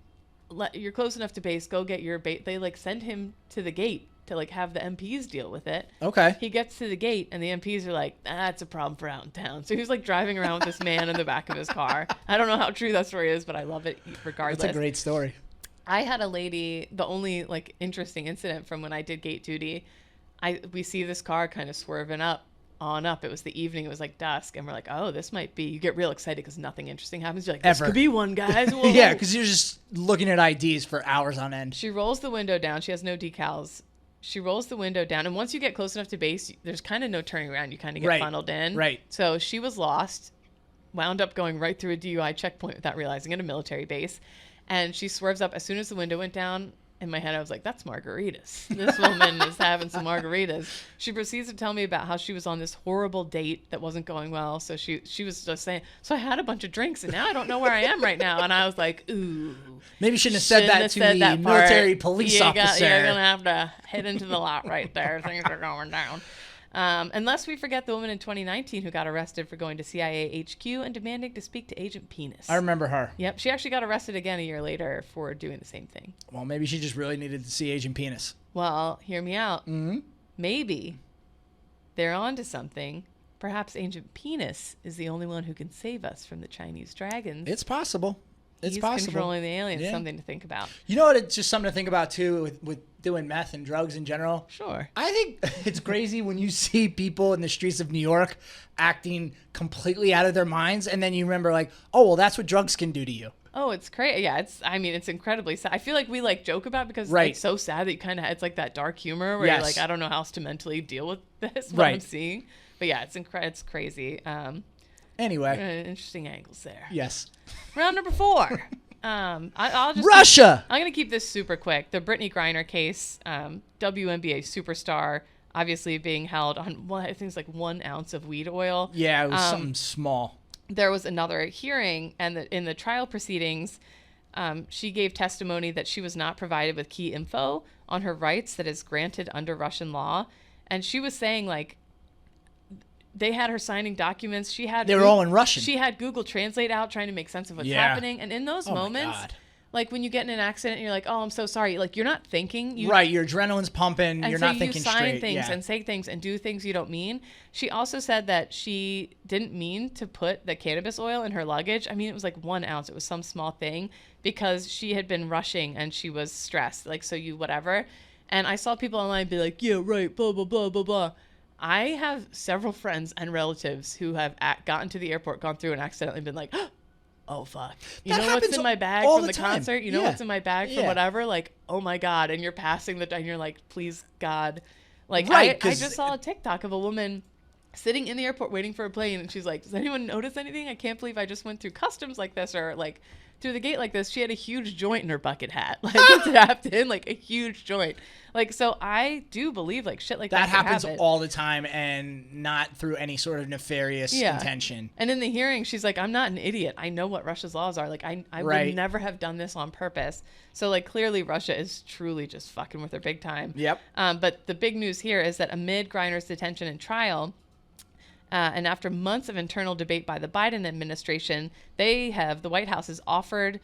you're close enough to base. Go get your bait. They like send him to the gate to like have the MPs deal with it. Okay. He gets to the gate and the MPs are like, that's a problem for out in town. So he's like driving around with this man in the back of his car. I don't know how true that story is, but I love it regardless. That's a great story. I had a lady, the only like interesting incident from when I did gate duty, we see this car kind of swerving up. It was the evening, it was like dusk, and we're like, oh, this might be, you get real excited because nothing interesting happens. You're like, this could be one, guys. Yeah, because you're just looking at IDs for hours on end. She rolls the window down. She has no decals. She rolls the window down, and once you get close enough to base, there's kind of no turning around. You kind of get funneled in. Right. So she was lost, wound up going right through a DUI checkpoint without realizing it, a military base, and she swerves up. As soon as the window went down, in my head, I was like, that's margaritas. This woman is having some margaritas. She proceeds to tell me about how she was on this horrible date that wasn't going well. So she was just saying, so I had a bunch of drinks and now I don't know where I am right now. And I was like, ooh. Maybe you shouldn't have said that to the military police officer. You're going to have to head into the lot right there. Things are going down. Unless we forget the woman in 2019 who got arrested for going to CIA HQ and demanding to speak to Agent Penis. I remember her. Yep. She actually got arrested again a year later for doing the same thing. Well, maybe she just really needed to see Agent Penis. Well, hear me out. Mm-hmm. Maybe they're onto something. Perhaps Agent Penis is the only one who can save us from the Chinese dragons. It's possible. He's controlling the aliens. Yeah. Something to think about. You know what? It's just something to think about, too, with doing meth and drugs in general. Sure. I think it's crazy when you see people in the streets of New York acting completely out of their minds, and then you remember, like, oh, well, that's what drugs can do to you. Oh, it's crazy. Yeah, it's incredibly sad. I feel like we, like, joke about it because it's so sad that you kind of, it's like that dark humor where you're like, I don't know how else to mentally deal with this, what I'm seeing. But, yeah, it's crazy. Anyway. Interesting angles there. Yes. Round number 4. I'll just Russia. I'm going to keep this super quick. The Brittany Griner case, WNBA superstar, obviously being held on, I think it's like 1 ounce of weed oil. Yeah, it was something small. There was another hearing, and in the trial proceedings, she gave testimony that she was not provided with key info on her rights that is granted under Russian law. And she was saying, like, they had her signing documents. They were all in Russian. She had Google Translate out trying to make sense of what's happening. And in those moments, like when you get in an accident and you're like, oh, I'm so sorry. Like, you're not thinking. Your adrenaline's pumping. You're not thinking straight. And you sign things and say things and do things you don't mean. She also said that she didn't mean to put the cannabis oil in her luggage. I mean, it was like 1 ounce. It was some small thing because she had been rushing and she was stressed. Like, so you whatever. And I saw people online be like, yeah, right, blah, blah, blah, blah, blah. I have several friends and relatives who have gotten to the airport, gone through and accidentally been like, oh, fuck. You know what's in my bag from the concert? You know what's in my bag from whatever? Like, oh, my God. And you're passing and you're like, please, God. Like, I just saw a TikTok of a woman sitting in the airport waiting for a plane. And she's like, does anyone notice anything? I can't believe I just went through customs like this or like through the gate like this. She had a huge joint in her bucket hat. Like, it's wrapped in like a huge joint. Like, so I do believe like shit like that happens all the time and not through any sort of nefarious intention. And in the hearing, she's like, I'm not an idiot. I know what Russia's laws are. Like, I would never have done this on purpose. So like, clearly Russia is truly just fucking with her big time. Yep. But the big news here is that amid Griner's detention and trial, and after months of internal debate by the Biden administration, the White House has offered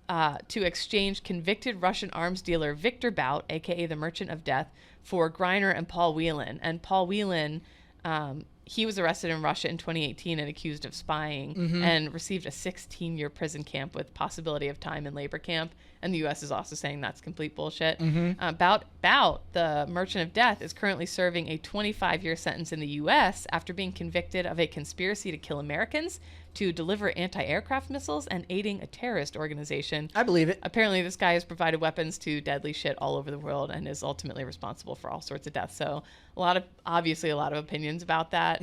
to exchange convicted Russian arms dealer Victor Bout, a.k.a. the Merchant of Death, for Griner and Paul Whelan. And Paul Whelan, he was arrested in Russia in 2018 and accused of spying and received a 16-year prison camp with possibility of time in labor camp. And the U.S. is also saying that's complete bullshit. Bout, the Merchant of Death, is currently serving a 25-year sentence in the U.S. after being convicted of a conspiracy to kill Americans, to deliver anti-aircraft missiles, and aiding a terrorist organization. I believe it. Apparently, this guy has provided weapons to deadly shit all over the world and is ultimately responsible for all sorts of deaths. So, obviously a lot of opinions about that.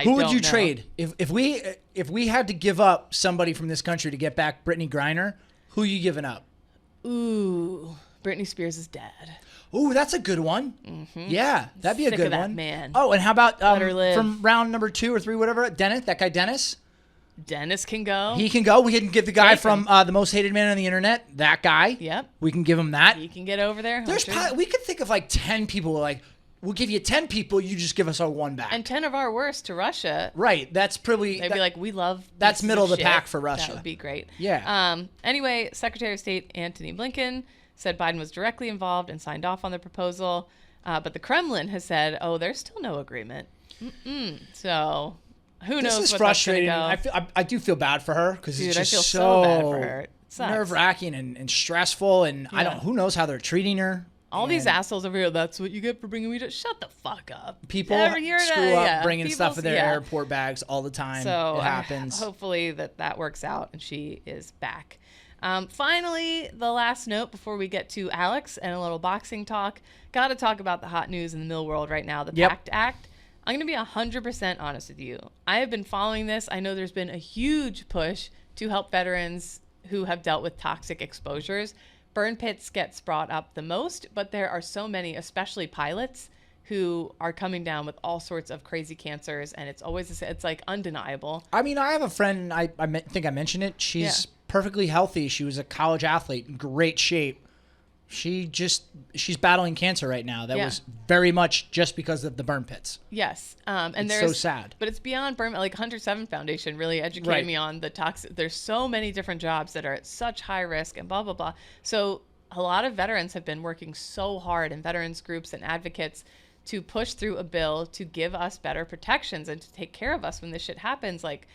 Who would you trade if we had to give up somebody from this country to get back Brittany Griner? Who are you giving up? Ooh, Britney Spears is dead. Ooh, that's a good one. Yeah, that'd be a good one. Man. Oh, and how about Let her live. from round number 2 or 3, whatever? That guy Dennis. Dennis can go. He can go. We can give the guy from The Most Hated Man on the Internet. That guy. Yep. We can give him that. He can get over there. We could think of like 10 people. Like, we'll give you 10 people. You just give us our one back. And 10 of our worst to Russia. Right. That's probably. They'd be like, we love. That's middle of the shit. pack for Russia. That would be great. Yeah. Anyway, Secretary of State Antony Blinken said Biden was directly involved and signed off on the proposal. But the Kremlin has said, there's still no agreement. So who knows? This is what frustrating. That's gonna go. I do feel bad for her because it's just I feel so bad for her. nerve-wracking and stressful. And who knows how they're treating her. All these assholes over here, that's what you get for bringing me to... Shut the fuck up. People screw up bringing stuff in their airport bags all the time. So it happens. Hopefully that works out and she is back. Finally, the last note before we get to Alex and a little boxing talk. Got to talk about the hot news in the mill world right now, the PACT Act. I'm going to be 100% honest with you. I have been following this. I know there's been a huge push to help veterans who have dealt with toxic exposures. Burn pits gets brought up the most, but there are so many, especially pilots, who are coming down with all sorts of crazy cancers, and it's like undeniable. I mean, I have a friend, I think I mentioned it. She's perfectly healthy. She was a college athlete, in great shape. She's battling cancer right now. That was very much just because of the burn pits. Yes. And it's so sad. But it's beyond burn. Like 107 Foundation really educated me on the toxic. There's so many different jobs that are at such high risk and blah, blah, blah. So a lot of veterans have been working so hard, and veterans groups and advocates, to push through a bill to give us better protections and to take care of us when this shit happens. Like,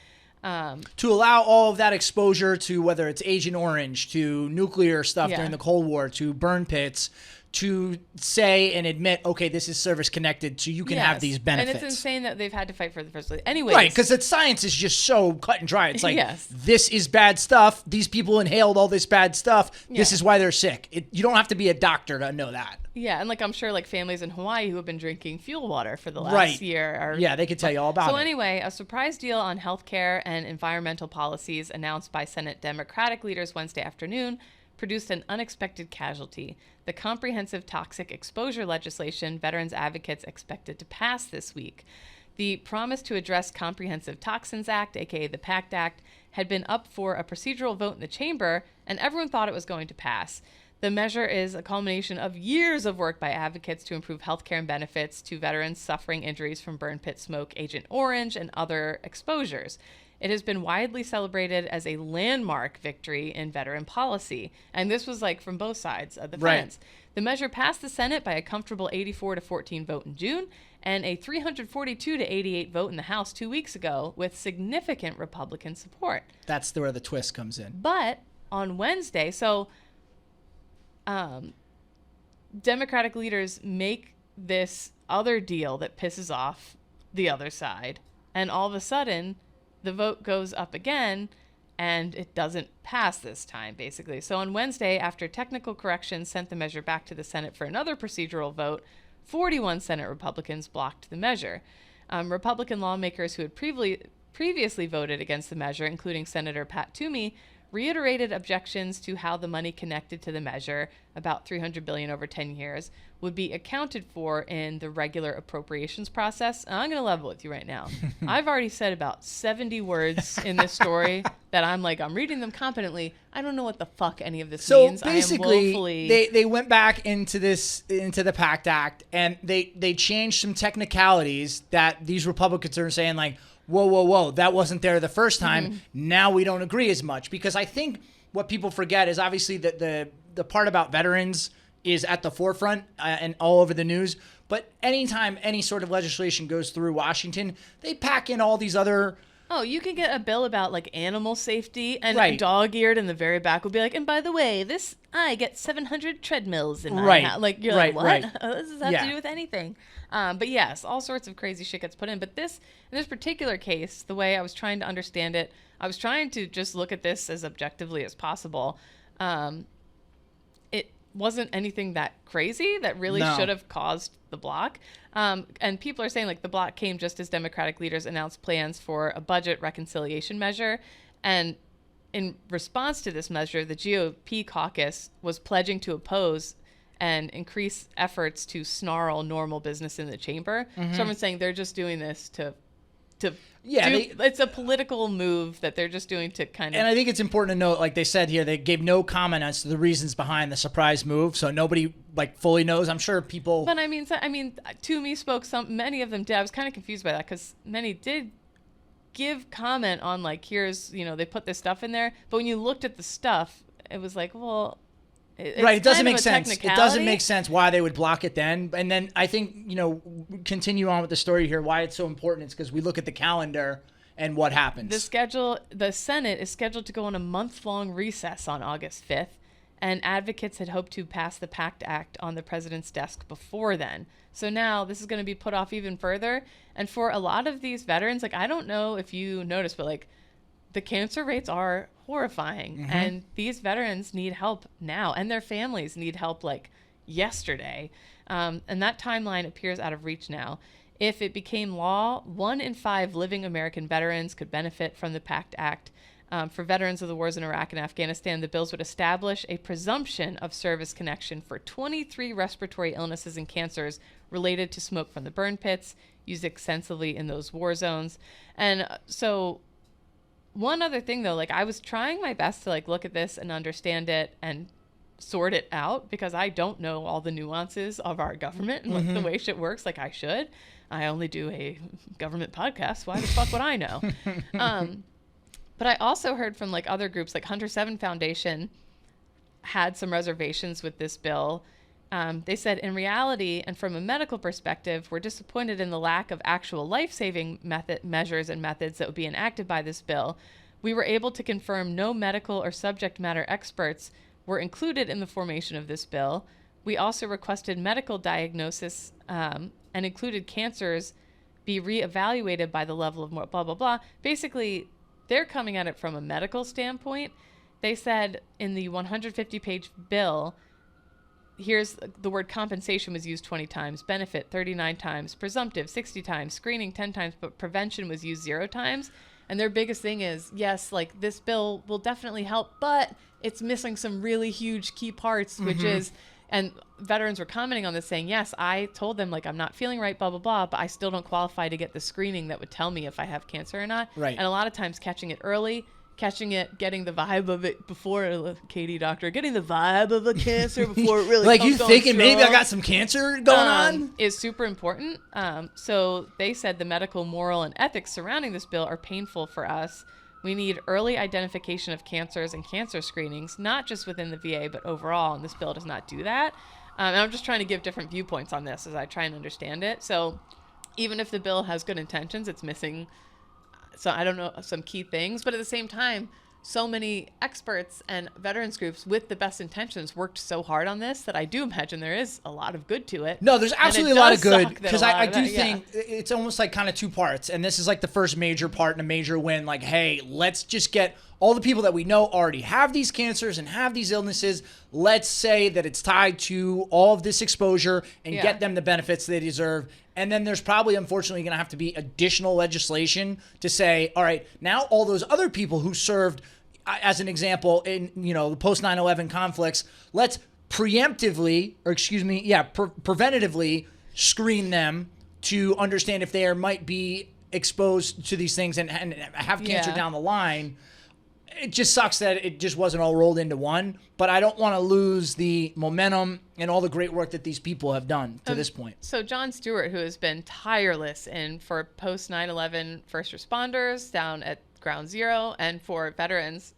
to allow all of that exposure to whether it's Agent Orange, to nuclear stuff during the Cold War, to burn pits, to say and admit, okay, this is service connected, so you can have these benefits. And it's insane that they've had to fight for the first place. Anyways. Right, because science is just so cut and dry. It's like, this is bad stuff. These people inhaled all this bad stuff. This is why they're sick. You don't have to be a doctor to know that. Yeah, and like I'm sure like families in Hawaii who have been drinking fuel water for the last year are... Yeah, they could tell you all about it. So anyway, a surprise deal on healthcare and environmental policies announced by Senate Democratic leaders Wednesday afternoon produced an unexpected casualty. The comprehensive toxic exposure legislation veterans advocates expected to pass this week. The promise to address Comprehensive Toxins Act, aka the PACT Act, had been up for a procedural vote in the chamber, and everyone thought it was going to pass. The measure is a culmination of years of work by advocates to improve healthcare and benefits to veterans suffering injuries from burn pit smoke, Agent Orange, and other exposures. It has been widely celebrated as a landmark victory in veteran policy. And this was like from both sides of the fence. The measure passed the Senate by a comfortable 84-14 vote in June and a 342-88 vote in the House 2 weeks ago with significant Republican support. That's where the twist comes in. But on Wednesday, Democratic leaders make this other deal that pisses off the other side. And all of a sudden, the vote goes up again, and it doesn't pass this time, basically. So on Wednesday, after technical corrections sent the measure back to the Senate for another procedural vote, 41 Senate Republicans blocked the measure. Republican lawmakers who had previously voted against the measure, including Senator Pat Toomey, reiterated objections to how the money connected to the measure, about $300 billion over 10 years, would be accounted for in the regular appropriations process. And I'm going to level with you right now. I've already said about 70 words in this story that I'm reading them competently. I don't know what the fuck any of this means. So basically, they went back into the PACT Act, and they changed some technicalities that these Republicans are saying like, whoa, that wasn't there the first time. Mm-hmm. Now we don't agree as much. Because I think what people forget is obviously that the part about veterans is at the forefront and all over the news. But anytime any sort of legislation goes through Washington, they pack in all these other... Oh, you can get a bill about like animal safety, and Right. dog-eared in the very back will be like, and by the way, I get 700 treadmills in my house. Like, you're like, what? Right. This does have to do with anything. But yes, all sorts of crazy shit gets put in. But in this particular case, the way I was trying to understand it, I was trying to just look at this as objectively as possible. It wasn't anything that crazy that really should have caused the block. And people are saying like the block came just as Democratic leaders announced plans for a budget reconciliation measure. And in response to this measure, the GOP caucus was pledging to oppose and increase efforts to snarl normal business in the chamber. So everyone's saying they're just doing this to it's a political move that they're just doing to kind of... And I think it's important to note, like they said here, they gave no comment as to the reasons behind the surprise move, so nobody like fully knows. I'm sure people... But I mean, to me spoke many of them did. I was kind of confused by that because many did give comment on like, here's, they put this stuff in there. But when you looked at the stuff, it was like, well... It doesn't make sense. It doesn't make sense why they would block it then. And then I think, continue on with the story here, why it's so important. It's because we look at the calendar and what happens. The Senate is scheduled to go on a month-long recess on August 5th, and advocates had hoped to pass the PACT Act on the president's desk before then. So now this is going to be put off even further. And for a lot of these veterans, like, I don't know if you noticed, but like, the cancer rates are horrifying, and these veterans need help now, and their families need help like yesterday. And that timeline appears out of reach now. If it became law, 1 in 5 living American veterans could benefit from the PACT Act. For veterans of the wars in Iraq and Afghanistan, the bills would establish a presumption of service connection for 23 respiratory illnesses and cancers related to smoke from the burn pits, used extensively in those war zones. And so one other thing, though, like I was trying my best to like look at this and understand it and sort it out because I don't know all the nuances of our government and like the way shit works like I should. I only do a government podcast. Why the fuck would I know? But I also heard from like other groups, like Hunter 7 Foundation had some reservations with this bill. They said, in reality, and from a medical perspective, we're disappointed in the lack of actual life-saving measures and methods that would be enacted by this bill. We were able to confirm no medical or subject matter experts were included in the formation of this bill. We also requested medical diagnosis and included cancers be reevaluated by the level of more blah, blah, blah. Basically, they're coming at it from a medical standpoint. They said in the 150-page bill, here's the word compensation was used 20 times, benefit 39 times, presumptive 60 times, screening 10 times, but prevention was used 0 times. And their biggest thing is, yes, like this bill will definitely help, but it's missing some really huge key parts, which is, and veterans were commenting on this saying, yes, I told them like I'm not feeling right, blah, blah, blah, but I still don't qualify to get the screening that would tell me if I have cancer or not. Right. And a lot of times catching it early, catching it, getting the vibe of it before, Katie doctor, getting the vibe of a cancer before it really like comes you thinking strong, maybe I got some cancer going on is super important. So they said the medical, moral, and ethics surrounding this bill are painful for us. We need early identification of cancers and cancer screenings, not just within the VA, but overall, and this bill does not do that. And I'm just trying to give different viewpoints on this as I try and understand it. So even if the bill has good intentions, it's missing some key things, but at the same time, so many experts and veterans groups with the best intentions worked so hard on this that I do imagine there is a lot of good to it. No, there's absolutely a lot of good because I do think it's almost like kind of 2 parts, and this is like the first major part and a major win. Like, hey, let's just get all the people that we know already have these cancers and have these illnesses. Let's say that it's tied to all of this exposure and get them the benefits they deserve. And then there's probably, unfortunately, going to have to be additional legislation to say, all right, now all those other people who served, as an example, in the post 9/11 conflicts, let's preventatively screen them to understand if they might be exposed to these things and have cancer down the line. It just sucks that it just wasn't all rolled into one, but I don't want to lose the momentum and all the great work that these people have done to this point. So Jon Stewart, who has been tireless for post 9/11 first responders down at Ground Zero and for veterans,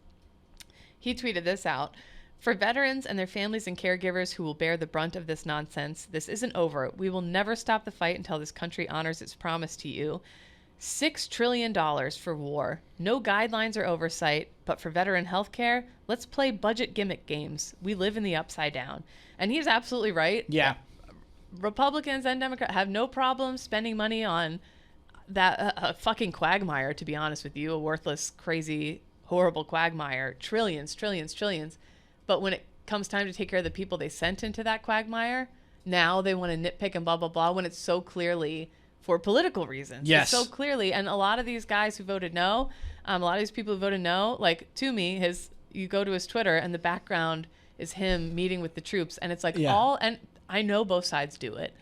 he tweeted this out. For veterans and their families and caregivers who will bear the brunt of this nonsense, this isn't over. We will never stop the fight until this country honors its promise to you. $6 trillion for war. No guidelines or oversight, but for veteran health care, let's play budget gimmick games. We live in the upside down. And he's absolutely right. Yeah. Republicans and Democrats have no problem spending money on that a fucking quagmire, to be honest with you, a worthless, crazy, horrible quagmire. Trillions, trillions, trillions. But when it comes time to take care of the people they sent into that quagmire, now they want to nitpick and blah, blah, blah, when it's so clearly for political reasons. Yes. It's so clearly. And a lot of these guys who voted no, a lot of these people who voted no, like, to me, you go to his Twitter and the background is him meeting with the troops. And it's like and I know both sides do it.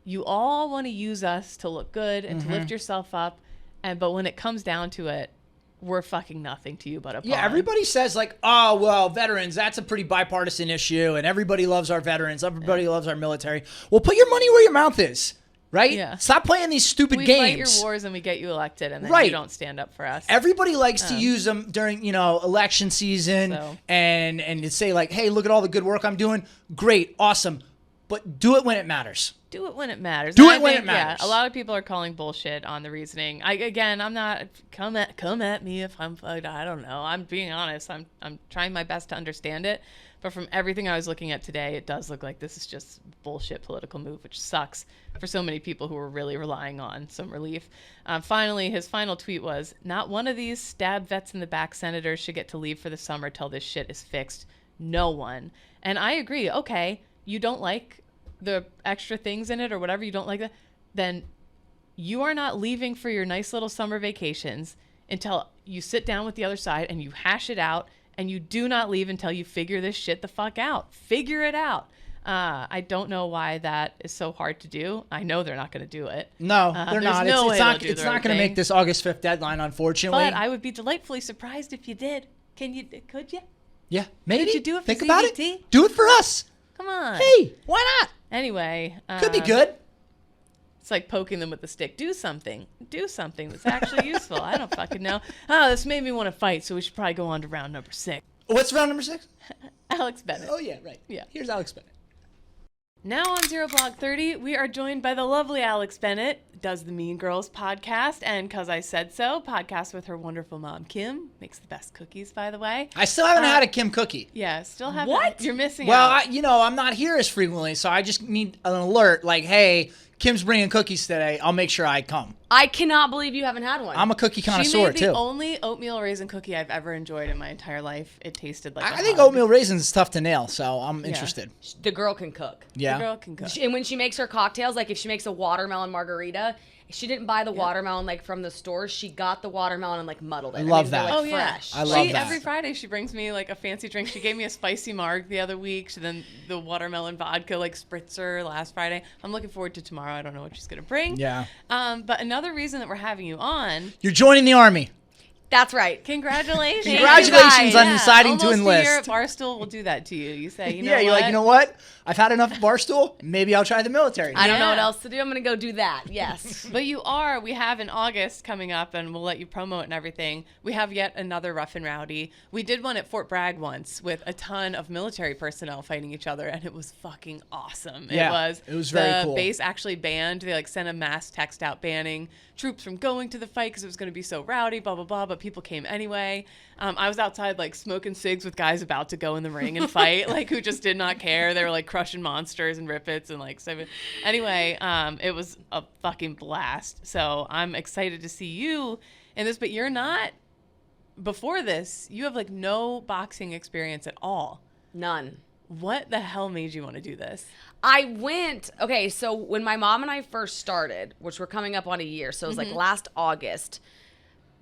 You all want to use us to look good and to lift yourself up. But when it comes down to it, we're fucking nothing to you but a pawn. Yeah, everybody says like, oh, well, veterans, that's a pretty bipartisan issue, and everybody loves our veterans, everybody loves our military. Well, put your money where your mouth is, right? Yeah. Stop playing these stupid games. We fight your wars and we get you elected, and then you don't stand up for us. Everybody likes to use them during, election season and to say like, hey, look at all the good work I'm doing. Great, awesome. But do it when it matters. Do it when it matters. Do it when it matters. Yeah, a lot of people are calling bullshit on the reasoning. I'm not. Come at me if I'm. I don't know. I'm being honest. I'm trying my best to understand it. But from everything I was looking at today, it does look like this is just bullshit political move, which sucks for so many people who are really relying on some relief. Finally, his final tweet was, "Not one of these stab vets in the back senators should get to leave for the summer till this shit is fixed. No one." And I agree. Okay, you don't like the extra things in it or whatever, you don't like that, then you are not leaving for your nice little summer vacations until you sit down with the other side and you hash it out, and you do not leave until you figure this shit the fuck out. Figure it out. I don't know why that is so hard to do. I know they're not going to do it. No, they're not. It's not going to make this August 5th deadline, unfortunately. But I would be delightfully surprised if you did. Could you? Yeah, maybe. Could you do it for Think CBT? about it. Do it for us. Come on. Hey, why not? Anyway. Could be good. It's like poking them with the stick. Do something that's actually useful. I don't fucking know. Oh, this made me want to fight, so we should probably go on to round number 6. What's round number 6? Alex Bennett. Oh, yeah, right. Yeah. Here's Alex Bennett. Now on Zero Blog 30, we are joined by the lovely Alex Bennett, does the Mean Girls podcast, and Cause I Said So, podcast with her wonderful mom, Kim. Makes the best cookies, by the way. I still haven't had a Kim cookie. Yeah, still haven't. What? You're missing out. Well, I'm not here as frequently, so I just need an alert like, hey, Kim's bringing cookies today. I'll make sure I come. I cannot believe you haven't had one. I'm a cookie connoisseur, she made the too. only oatmeal raisin cookie I've ever enjoyed in my entire life. It tasted like I think oatmeal raisins is tough to nail, so I'm interested. The girl can cook. Yeah. The girl can cook. And when she makes her cocktails, like if she makes a watermelon margarita, she didn't buy the watermelon like from the store. She got the watermelon and like muddled it. I love that. Like, fresh. I love that. Every Friday she brings me like a fancy drink. She gave me a spicy marg the other week. Then the watermelon vodka like spritzer last Friday. I'm looking forward to tomorrow. I don't know what she's gonna bring. Yeah. But another reason that we're having you on. You're joining the Army. That's right. Congratulations. Congratulations on deciding to enlist. Almost a year at Barstool will do that to you. You say, you're like, you know what? I've had enough at Barstool. Maybe I'll try the military. I don't know what else to do. I'm going to go do that. Yes. But we have in August coming up, and we'll let you promo it and everything. We have yet another Rough N Rowdy. We did one at Fort Bragg once with a ton of military personnel fighting each other, and it was fucking awesome. Yeah, it was very cool. The base actually banned. They sent a mass text out banning troops from going to the fight because it was going to be so rowdy, blah, blah, blah, but people came anyway. I was outside smoking cigs with guys about to go in the ring and fight, who just did not care. They were crushing monsters and rippets and anyway, it was a fucking blast. So I'm excited to see you in this, but you're not, before this, you have no boxing experience at all. None. What the hell made you want to do this? So when my mom and I first started, which we're coming up on a year, so it was last August,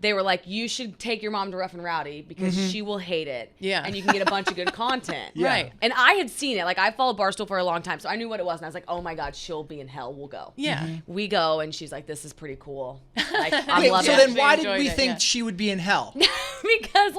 they were like, you should take your mom to Rough N Rowdy because she will hate it. Yeah. And you can get a bunch of good content. Yeah. Right. And I had seen it. I followed Barstool for a long time, so I knew what it was. And I was like, oh my God, she'll be in hell. We'll go. Yeah. We go, and she's like, this is pretty cool. I'm Wait, loving so it. then why did we think she would be in hell? Because,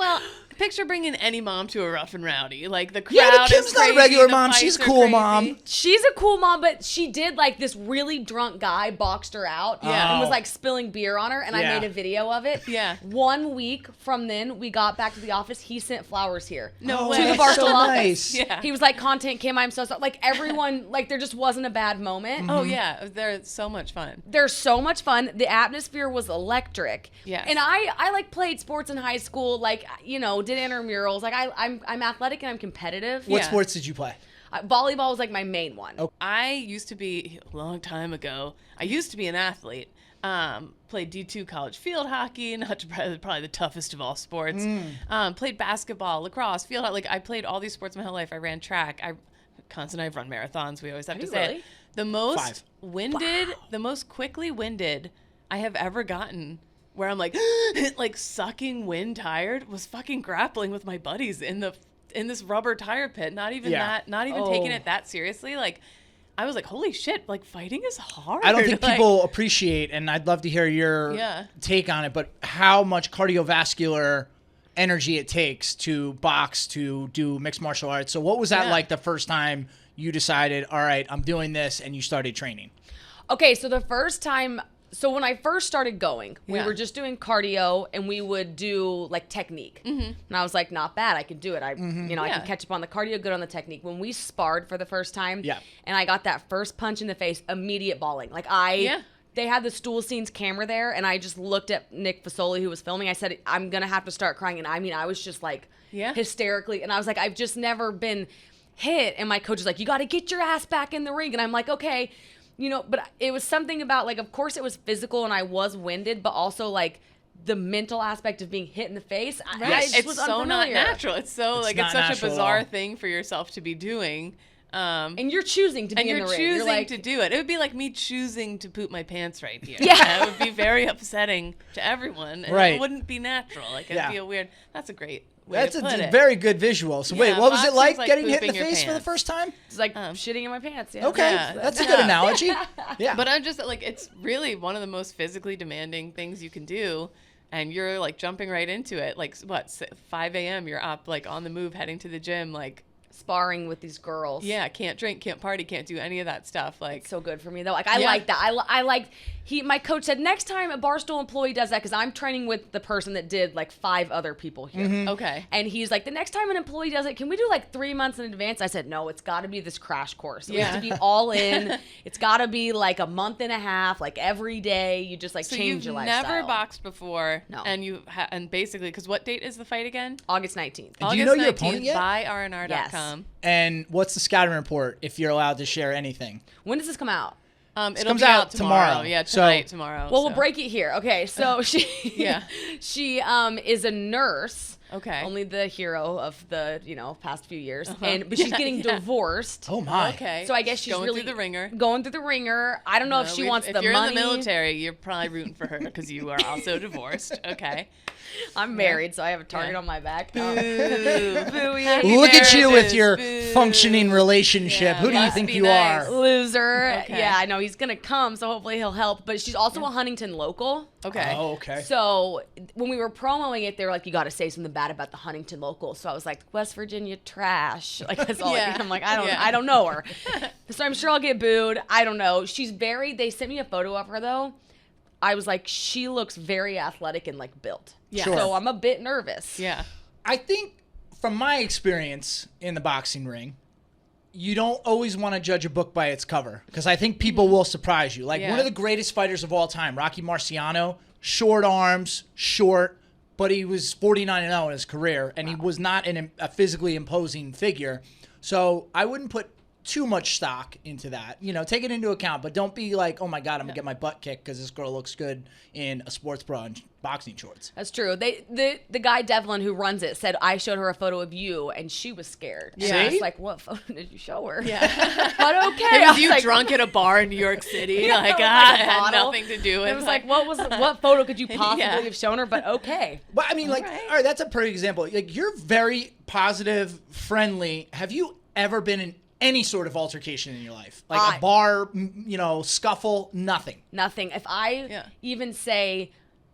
picture bringing any mom to a Rough N Rowdy. Like the crowd Yeah, but is Kim's crazy, not a regular the mom. fights She's a are cool crazy. mom. She's a cool mom, but she did like this really drunk guy boxed her out and was like spilling beer on her, and I made a video of it. Yeah. 1 week from then, we got back to the office. He sent flowers here. No to way. the Barstool so office. nice. Yeah. He was like, "Content Kim, I'm so sorry." Like everyone, like there just wasn't a bad moment. Oh yeah, they're so much fun. They're so much fun. The atmosphere was electric. Yes. And I like played sports in high school. Like did intramurals. Like I'm athletic and I'm competitive. What Yeah. sports did you play? Volleyball was like my main one. Oh. I used to be a long time ago. I used to be an athlete. Played D2 college field hockey, not probably the toughest of all sports. Played basketball, lacrosse, field hockey. Like I played all these sports my whole life. I ran track. Constantly I've run marathons. We always have to you say really? it. The most 5. winded, the most quickly winded I have ever gotten, where I'm like, like sucking wind tired, was fucking grappling with my buddies in this rubber tire pit. Not even taking it that seriously. Like, I was like, holy shit, like fighting is hard. I don't think Like, people appreciate, and I'd love to hear your take on it, but how much cardiovascular energy it takes to box, to do mixed martial arts. So what was that like the first time you decided, all right, I'm doing this, and you started training? Okay, so the first time, so when I first started going, we were just doing cardio and we would do like technique. And I was like, not bad, I could do it. I can catch up on the cardio, good on the technique. When we sparred for the first time, and I got that first punch in the face, immediate bawling. Like they had the Stool Scenes camera there, and I just looked at Nick Fasoli, who was filming. I said, I'm going to have to start crying. And I mean, I was just like hysterically, and I was like, I've just never been hit. And my coach was like, you got to get your ass back in the ring. And I'm like, okay. But it was something about, like, of course it was physical and I was winded, but also, like, the mental aspect of being hit in the face. It's so not natural. It's so, it's such a bizarre thing for yourself to be doing. And you're choosing to be in the ring. And you're choosing like, to do it. It would be like me choosing to poop my pants right here. Yeah. It would be very upsetting to everyone. And it wouldn't be natural. Like, it'd be a weird, that's a great way That's to put it. very good visual. So wait, what was it like boxing's getting like hit in the pooping your face for the pants. first time? It's like shitting in my pants. Yeah. Okay, that's a good analogy. Yeah. But I'm just like, it's really one of the most physically demanding things you can do. And you're like jumping right into it. Like, 5 a.m., you're up, like on the move, heading to the gym, like, sparring with these girls. Yeah, can't drink, can't party, can't do any of that stuff. Like, it's so good for me though. Like I like that. I like my coach said next time a Barstool employee does that, because I'm training with the person that did like 5 other people here. Okay. And he's like, the next time an employee does it, can we do like 3 months in advance? I said, no, it's got to be this crash course. It has to be all in. It's got to be like a month and a half, like every day. You just like change your lifestyle. So you've never boxed before. No. And and basically, because what date is the fight again? August 19th. And do you know your opponent yet? By rnr.com. Yes. And what's the scouting report, if you're allowed to share anything? When does this come out? It'll comes be out out tomorrow. tomorrow. Yeah, So- tomorrow. Well, we'll break it here. Okay, so she she is a nurse. Okay. Only the hero of the, past few years. But she's getting divorced. Oh my. Okay. So I guess she's going really through the ringer. Going through the ringer. I don't know if she wants the money. If you're in the military, you're probably rooting for her because you are also divorced. Okay. I'm married, so I have a target on my back. Boo. Look at you with your functioning relationship. Who do you must think be you nice. are? Loser. Okay. Yeah, I know he's gonna come, so hopefully he'll help. But she's also a Huntington local. Okay. Oh, okay. So when we were promoting it, they were like, "You got to say something bad about the Huntington local." So I was like, "West Virginia trash." Like that's all. I'm like, I don't know her. So I'm sure I'll get booed. I don't know. She's very. They sent me a photo of her though. I was like, she looks very athletic and like built. Yeah. Sure. So I'm a bit nervous. Yeah. I think from my experience in the boxing ring, you don't always want to judge a book by its cover, because I think people will surprise you. Like one of the greatest fighters of all time, Rocky Marciano, short arms, short, but he was 49-0 in his career, and he was not a physically imposing figure. So I wouldn't put too much stock into that. Take it into account, but don't be like, oh my God, I'm gonna get my butt kicked because this girl looks good in a sports bra and boxing shorts. That's true. The guy Devlin who runs it said I showed her a photo of you and she was scared. Yeah. And I was like, what photo did you show her? Yeah. But okay. It I was was you like, drunk at a bar in New York City. Yeah, Like, with, I like, a had bottle. nothing to do with it. It was like, what photo could you possibly have shown her? But okay. But I mean, all right, that's a perfect example. Like, you're very positive, friendly. Have you ever been in any sort of altercation in your life? Like a bar, scuffle, nothing? Nothing. If I even say,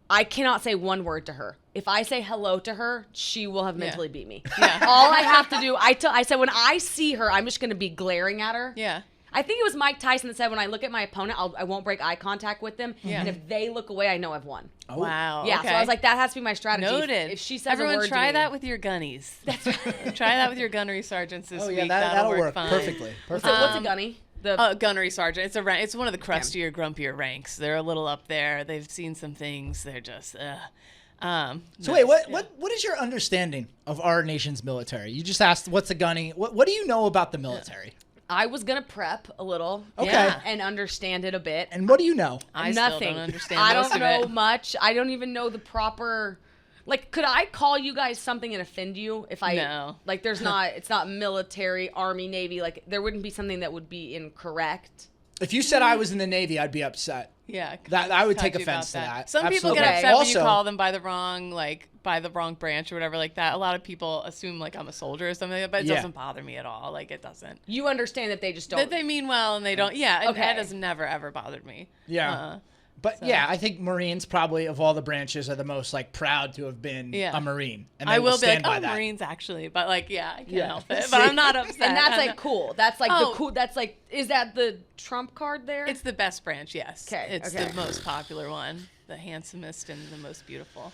I cannot say one word to her. if I say hello to her, she will have mentally beat me. Yeah. All I have to do, I said when I see her, I'm just going to be glaring at her. Yeah. I think it was Mike Tyson that said when I look at my opponent, I won't break eye contact with them. Yeah. And if they look away, I know I've won. Oh. Wow. Yeah, okay. so I was like, that has to be my strategy. Noted. If she says Everyone a word try to me, that with your gunnies. That's right. Try that with your gunnery sergeants this week. That'll work fine. perfectly. So what's a gunny? Gunnery sergeant. It's one of the crustier, grumpier ranks. They're a little up there. They've seen some things. They're just. So wait, what is your understanding of our nation's military? You just asked what's a gunny. What do you know about the military? I was gonna prep a little, and understand it a bit. And what do you know? Nothing. Still don't understand. I most don't of know it. much. I don't even know the proper. Like, could I call you guys something and offend you if I? No. Like, there's not. It's not military, Army, Navy. Like, there wouldn't be something that would be incorrect. If you said I was in the Navy, I'd be upset. Yeah, That I would talk take to you about offense to that. Some people Absolutely. get upset when you Also- call them by the wrong branch or whatever like that. A lot of people assume like I'm a soldier or something like that, but it Yeah. doesn't bother me at all. Like it doesn't. You understand that they just don't. That they mean well and they don't. Yeah, and Okay. that has never ever bothered me. Yeah. But yeah, I think Marines probably of all the branches are the most like proud to have been a Marine. And they I will be like, stand by that. Marines actually, but like, yeah, I can't help it. See? But I'm not upset. and that's I'm like not- cool. That's like Oh. the cool. That's like, is that the trump card there? It's the best branch, yes. 'Kay, It's okay. the most popular one, the handsomest and the most beautiful.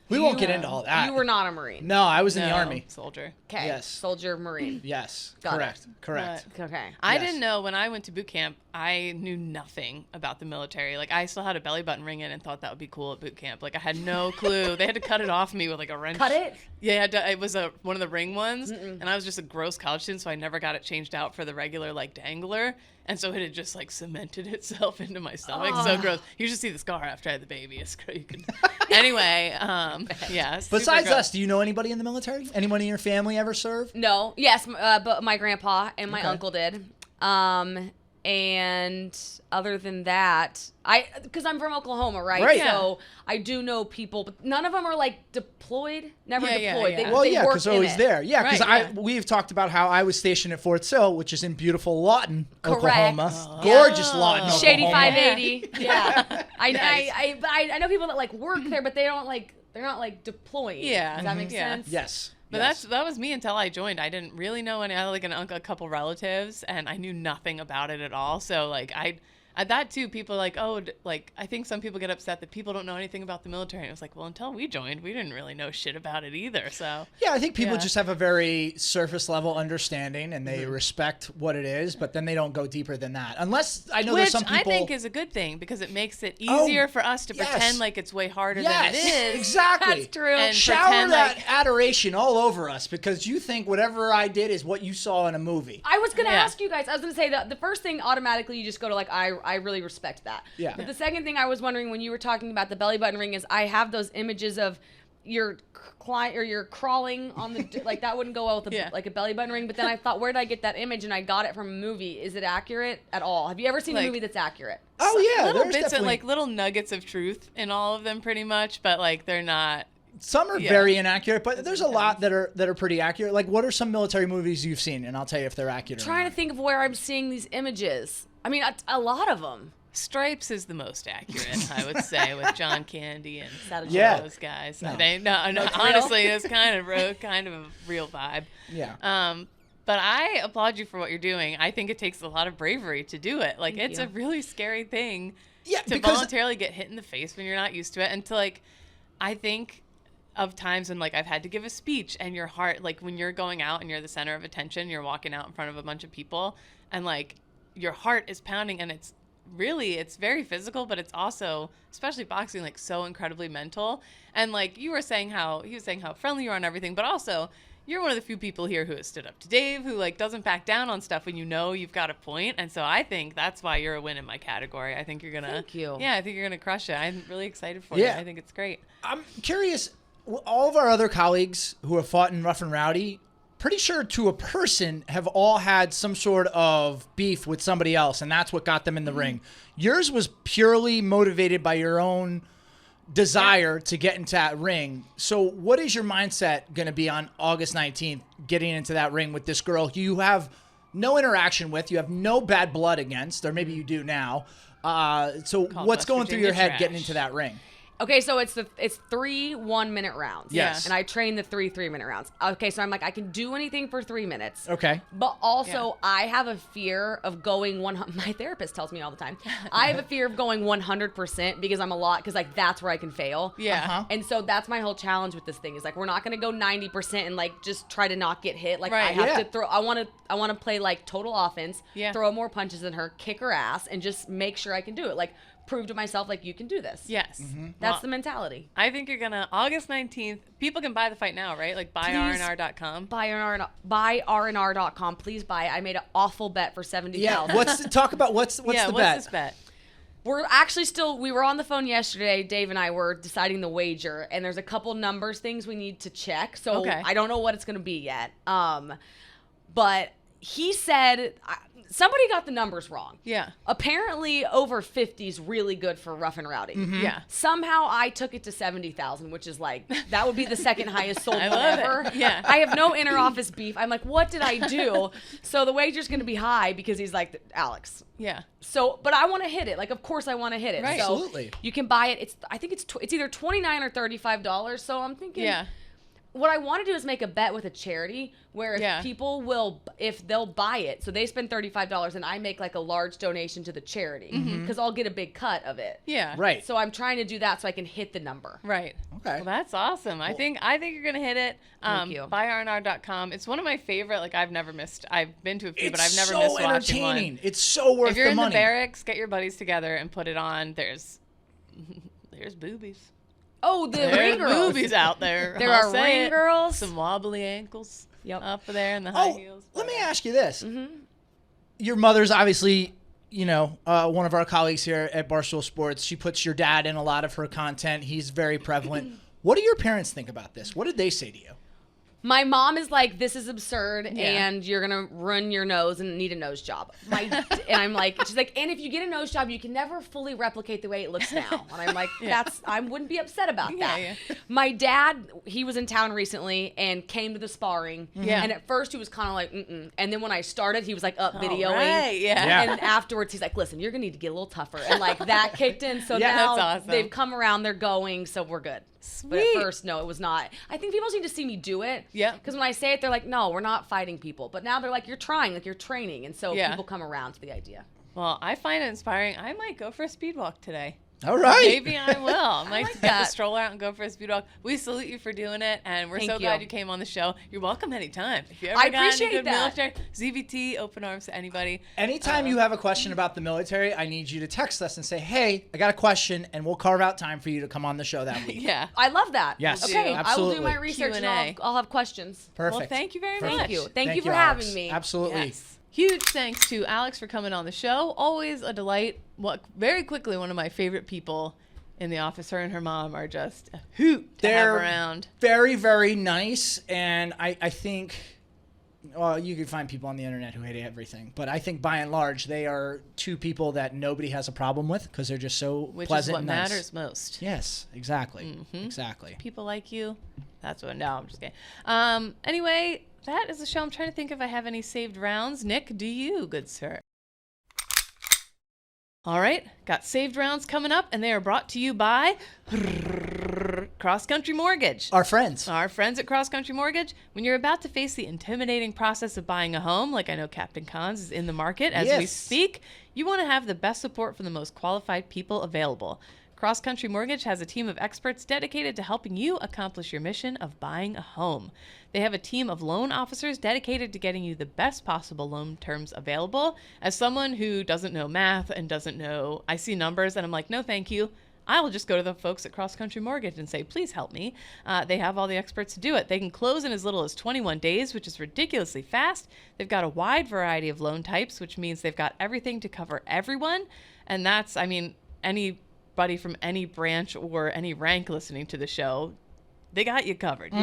We won't get into all that. You were not a Marine. No, I was in the No, Army. soldier. Okay. Yes. Soldier, Marine. Yes. Got Correct. Correct. Okay. I Yes. didn't know when I went to boot camp, I knew nothing about the military. Like, I still had a belly button ring in and thought that would be cool at boot camp. Like, I had no clue. They had to cut it off me with, like, a wrench. Cut it? Yeah, it was one of the ring ones. And I was just a gross college student, so I never got it changed out for the regular, like, dangler. And so it had just, like, cemented itself into my stomach. So gross. You should see the scar after I had the baby. It's great. You can... Anyway, yeah. super Besides gross. us, do you know anybody in the military? Anyone in your family ever served? No. Yes, but my grandpa and my Okay. uncle did. And other than that, because I'm from Oklahoma, right? Right. So I do know people, but none of them are like deployed. Never Yeah, deployed. yeah. They, Well, they yeah, work because in they're always it. there. Yeah, because Right, we've talked about how I was stationed at Fort Sill, which is in beautiful Lawton, Correct. Oklahoma. Oh. Gorgeous Lawton, Shady Oklahoma. 580. Yeah. Nice. I know people that like work there, but they don't like. They're not like deployed. Yeah. Does that make Yeah. sense? Yes. But yes. that was me until I joined. I didn't really know any. I had like an uncle, a couple relatives, and I knew nothing about it at all. So like that too, people like, oh, like I think some people get upset that people don't know anything about the military. And it was like, well, until we joined, we didn't really know shit about it either. So Yeah, I think people Yeah. just have a very surface level understanding and they respect what it is, but then they don't go deeper than that. Unless I know which there's some people. I think is a good thing because it makes it easier for us to yes. pretend like it's way harder yes, than it is. exactly. That's true. And Shower pretend that like- adoration all over us because you think whatever I did is what you saw in a movie. I was gonna Yeah. ask you guys. I was gonna say that the first thing automatically you just go to like I really respect that. Yeah. But the second thing I was wondering when you were talking about the belly button ring is I have those images of you're crawling on the like that wouldn't go well with like a belly button ring. But then I thought, where did I get that image? And I got it from a movie. Is it accurate at all? Have you ever seen a Like- movie that's accurate? Oh yeah, little there's bits of definitely like little nuggets of truth in all of them, pretty much, but like they're not. some are Yeah. very inaccurate, but there's a lot that are pretty accurate. Like, what are some military movies you've seen? And I'll tell you if they're accurate. Trying to think of where I'm seeing these images. I mean, a lot of them. Stripes is the most accurate, I would say, with John Candy and Yeah. those guys. No. No, honestly, it's kind of a real vibe. Yeah. But I applaud you for what you're doing. I think it takes a lot of bravery to do it. Like, Thank it's you. a really scary thing Yeah, to because- voluntarily get hit in the face when you're not used to it. And to, like, I think of times when, like, I've had to give a speech and your heart, like, when you're going out and you're the center of attention, you're walking out in front of a bunch of people and, like, your heart is pounding and it's very physical, but it's also, especially boxing, like so incredibly mental. And like he was saying how friendly you are and everything, but also you're one of the few people here who has stood up to Dave, who like doesn't back down on stuff when you know you've got a point. And so I think that's why you're a win in my category. I think you're gonna, Thank you. Yeah, I think you're gonna crush it. I'm really excited for Yeah. you. I think it's great. I'm curious. All of our other colleagues who have fought in Rough N Rowdy, pretty sure to a person, have all had some sort of beef with somebody else, and that's what got them in the ring. Yours was purely motivated by your own desire to get into that ring. So what is your mindset going to be on August 19th, getting into that ring with this girl you have no interaction with, you have no bad blood against, or maybe you do now. So Called what's West going through Virginia your head trash. getting into that ring? Okay, so it's 3 1-minute rounds. Yes. And I train the 3 3-minute rounds. Okay, so I'm like, I can do anything for 3 minutes. Okay. But also, I have a fear of going 100. My therapist tells me all the time. I have a fear of going 100% because I'm because like that's where I can fail. Yeah. Uh-huh. And so that's my whole challenge with this thing is like we're not gonna go 90% and like just try to not get hit. Like I have to throw. I want to play like total offense. Yeah. Throw more punches than her, kick her ass, and just make sure I can do it. Like prove to myself like you can do this. Yes. That's the mentality. I think you're gonna August 19th. People can buy the fight now, right? Like buyrnr.com. Buyrnr.com. Please buy it. I made an awful bet for 70,000. Yeah. What's the bet? What's this bet? We're actually we were on the phone yesterday, Dave and I were deciding the wager, and there's a couple numbers things we need to check. So I don't know what it's going to be yet. But he said somebody got the numbers wrong. Yeah. Apparently over 50 is really good for Rough N Rowdy. Yeah. Somehow I took it to 70,000, which is like, that would be the second highest sold one love ever. it. Yeah. I have no inter-office beef. I'm like, what did I do? So the wager's going to be high because he's like, Alex. Yeah. So, but I want to hit it. Like, of course I want to hit it. Right. So Absolutely. you can buy it. I think it's either $29 or $35. So I'm thinking. Yeah. What I want to do is make a bet with a charity where if people if they'll buy it, so they spend $35 and I make like a large donation to the charity because I'll get a big cut of it. Yeah. Right. So I'm trying to do that so I can hit the number. Right. Okay. Well, that's awesome. I think you're gonna hit it. Thank you. Buyrnr.com. It's one of my favorite. Like I've never missed. I've been to a few, but I've never so missed watching one. entertaining. It's so worth If you're the in money. the barracks, get your buddies together and put it on. There's boobies. Oh, the ring There's girls. boobies out there. There I'll are say ring it. girls. Some wobbly ankles. Yep. Up there in the high heels. Let me ask you this. Your mother's obviously, one of our colleagues here at Barstool Sports. She puts your dad in a lot of her content. He's very prevalent. What do your parents think about this? What did they say to you? My mom is like, this is absurd, and you're going to ruin your nose and need a nose job. And I'm like, she's like, and if you get a nose job, you can never fully replicate the way it looks now. And I'm like, I wouldn't be upset about that. Yeah. My dad, he was in town recently and came to the sparring. Yeah. And at first he was kind of like, And then when I started, he was like up videoing. Right, yeah. And afterwards he's like, listen, you're going to need to get a little tougher. And like that kicked in. So Yeah. now That's awesome. they've come around, they're going, so we're good. Sweet. But at first, no, it was not. I think people just need to see me do it. Yeah. Because when I say it, they're like, no, we're not fighting people. But now they're like, you're trying, like you're training. And so people come around to the idea. Well, I find it inspiring. I might go for a speed walk today. All right. Maybe I will. I might like get that. the stroller out and go for a speed walk. We salute you for doing it, and we're Thank so you. glad you came on the show. You're welcome anytime. If you ever I got any appreciate good that. military, ZVT, open arms to anybody. Anytime you have a question about the military, I need you to text us and say, hey, I got a question, and we'll carve out time for you to come on the show that week. Yeah. I love that. Yes, Okay, absolutely. I will do my research and Q&A. I'll have questions. Perfect. Well, thank you very Perfect. much. Thank you. Thank you for Alex. having me. Absolutely. Yes. Huge thanks to Alex for coming on the show. Always a delight. Very quickly, one of my favorite people in the office. Her and her mom are just a hoot to have around. Very, very nice. And I think, well, you can find people on the internet who hate everything. But I think by and large, they are two people that nobody has a problem with because they're just so Which pleasant is what and nice. matters most. Yes, exactly. Exactly. People like you. That's what. No, I'm just kidding. Anyway, that is the show. I'm trying to think if I have any saved rounds. Nick, do you, good sir? All right, got saved rounds coming up, and they are brought to you by Cross Country Mortgage. Our friends. Our friends at Cross Country Mortgage. When you're about to face the intimidating process of buying a home, like I know Captain Cons is in the market as we speak, you want to have the best support from the most qualified people available. Cross Country Mortgage has a team of experts dedicated to helping you accomplish your mission of buying a home. They have a team of loan officers dedicated to getting you the best possible loan terms available. As someone who doesn't know math and doesn't know, I see numbers and I'm like, no, thank you. I will just go to the folks at Cross Country Mortgage and say, please help me. They have all the experts to do it. They can close in as little as 21 days, which is ridiculously fast. They've got a wide variety of loan types, which means they've got everything to cover everyone. And that's, anybody from any branch or any rank listening to the show, they got you covered.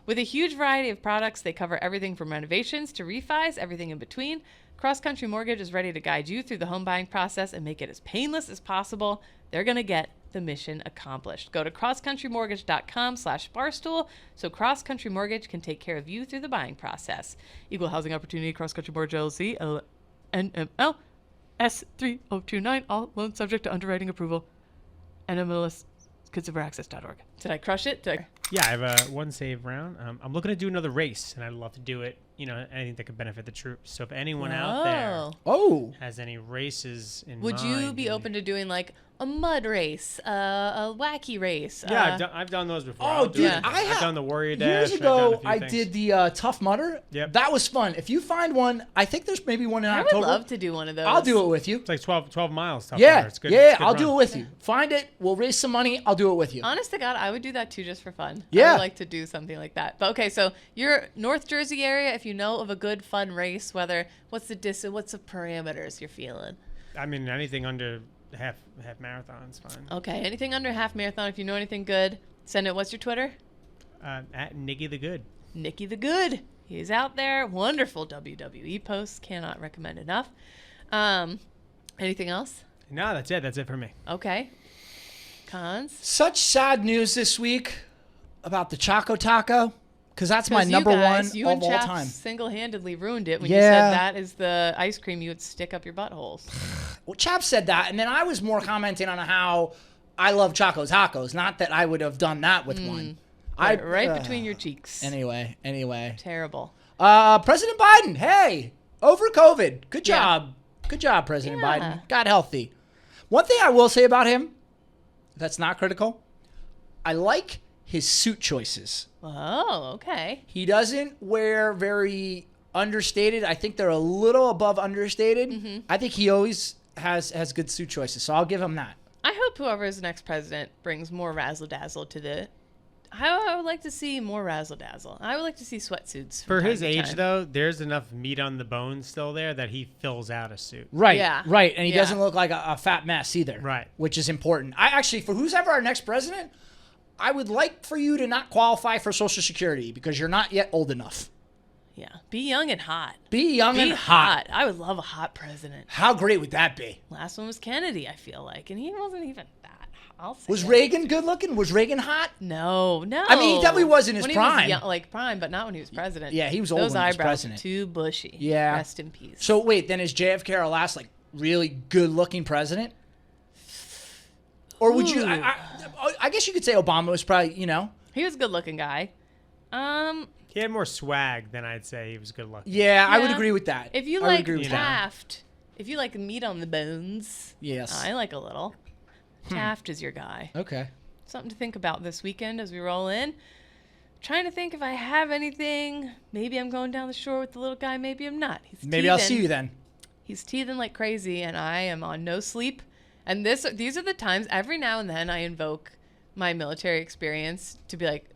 With a huge variety of products, they cover everything from renovations to refis, everything in between. Cross Country Mortgage is ready to guide you through the home buying process and make it as painless as possible. They're going to get the mission accomplished. Go to crosscountrymortgage.com/barstool so Cross Country Mortgage can take care of you through the buying process. Equal Housing Opportunity, Cross Country Mortgage LLC, NML S3029, all loans subject to underwriting approval. NMLS kidsoforaccess.org. Did I crush it? Yeah, I have one save round. I'm looking to do another race, and I'd love to do it. Anything that could benefit the troops. So if anyone out there has any races in would mind, you be open to doing like a mud race, a wacky race? Yeah, I've done those before. Oh, dude, I've done the Warrior Dash. Years ago, I did the Tough Mudder. Yep. That was fun. If you find one, I think there's maybe one in October. I would love to do one of those. I'll do it with you. It's like 12 miles. Tough Yeah, Mudder. It's good. yeah, It's a good I'll run. do it with you. Find it. We'll raise some money. I'll do it with you. Honest to God, I would do that too just for fun. Yeah. I would like to do something like that. But okay, so you're North Jersey area. If you know of a good fun race, what's the parameters you're feeling? I mean, anything under half marathon's fine. Okay, anything under half marathon. If you know anything good, send it. What's your Twitter? At Nicky the Good. Nicky the Good. He's out there. Wonderful WWE posts. Cannot recommend enough. Anything else? No, that's it. That's it for me. Okay. Cons? Such sad news this week about the Choco Taco, because that's my number one you of and all Chaps time. single-handedly ruined it when you said that is the ice cream you would stick up your buttholes. Well, Chap said that, and then I was more commenting on how I love Choco Tacos, not that I would have done that with one. Right between your cheeks. Anyway. Terrible. President Biden, hey, over COVID. Good job. Good job, President Biden. Got healthy. One thing I will say about him that's not critical, I like his suit choices. Oh, okay. He doesn't wear very understated. I think they're a little above understated. Mm-hmm. I think he always has good suit choices, so I'll give him that. I hope whoever is the next president brings more razzle-dazzle to the... I would like to see more razzle-dazzle. I would like to see sweatsuits. For his age, though, there's enough meat on the bones still there that he fills out a suit. Right, yeah. Right, and he doesn't look like a fat mess either. Right. Which is important. I actually, for who's ever our next president, I would like for you to not qualify for Social Security because you're not yet old enough. Yeah. Be young and hot. Be young and hot. I would love a hot president. How great would that be? Last one was Kennedy, I feel like, and he wasn't even that hot. Was Reagan good looking? Was Reagan hot? No. I mean, he definitely was in his when prime. He was prime, but not when he was president. Yeah, he was old Those when he was eyebrows president. were too bushy. Yeah. Rest in peace. So wait, then is JFK our last really good looking president? Or would you? I guess you could say Obama was probably He was a good looking guy. He had more swag than I'd say he was good looking. Yeah, I would agree with that. If you like Taft, if you like meat on the bones, yes, I like a little. Taft is your guy. Okay. Something to think about this weekend as we roll in. Trying to think if I have anything. Maybe I'm going down the shore with the little guy. Maybe I'm not. Maybe I'll see you then. He's teething like crazy, and I am on no sleep. And these are the times, every now and then, I invoke my military experience to be like,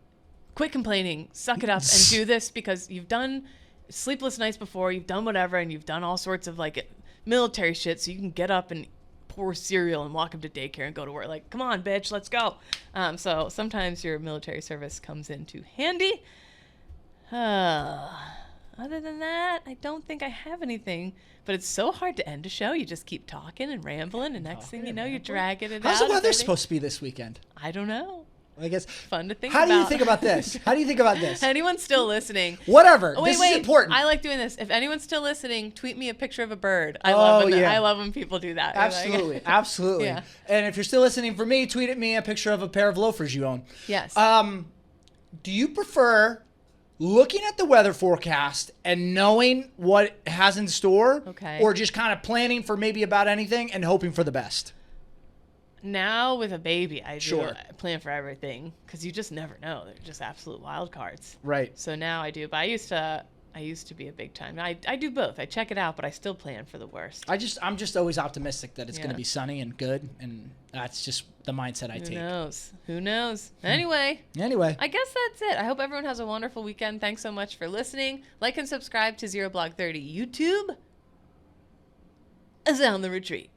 quit complaining, suck it up, and do this because you've done sleepless nights before, you've done whatever, and you've done all sorts of military shit, so you can get up and pour cereal and walk him to daycare and go to work. Like, come on, bitch, let's go. So sometimes your military service comes into handy. Other than that, I don't think I have anything. But it's so hard to end a show. You just keep talking and rambling, and next thing you know, you're dragging it out. How's the weather supposed to be this weekend? I don't know. I guess. Fun to think about. How do you think about this? How do you think about this? Anyone's still listening? Whatever. Oh, wait. Is important. I like doing this. If anyone's still listening, tweet me a picture of a bird. I love when people do that. Absolutely. Absolutely. Yeah. And if you're still listening for me, tweet at me a picture of a pair of loafers you own. Yes. Do you prefer looking at the weather forecast and knowing what it has in store, or just kind of planning for maybe about anything and hoping for the best? Now with a baby, I plan for everything because you just never know. They're just absolute wild cards. Right. So now I do, but I used to be a big time. I do both. I check it out, but I still plan for the worst. I'm just always optimistic that it's going to be sunny and good, and that's just the mindset I take. Who knows? Anyway, I guess that's it. I hope everyone has a wonderful weekend. Thanks so much for listening. Like and subscribe to Zero Blog 30 YouTube. As on the retreat.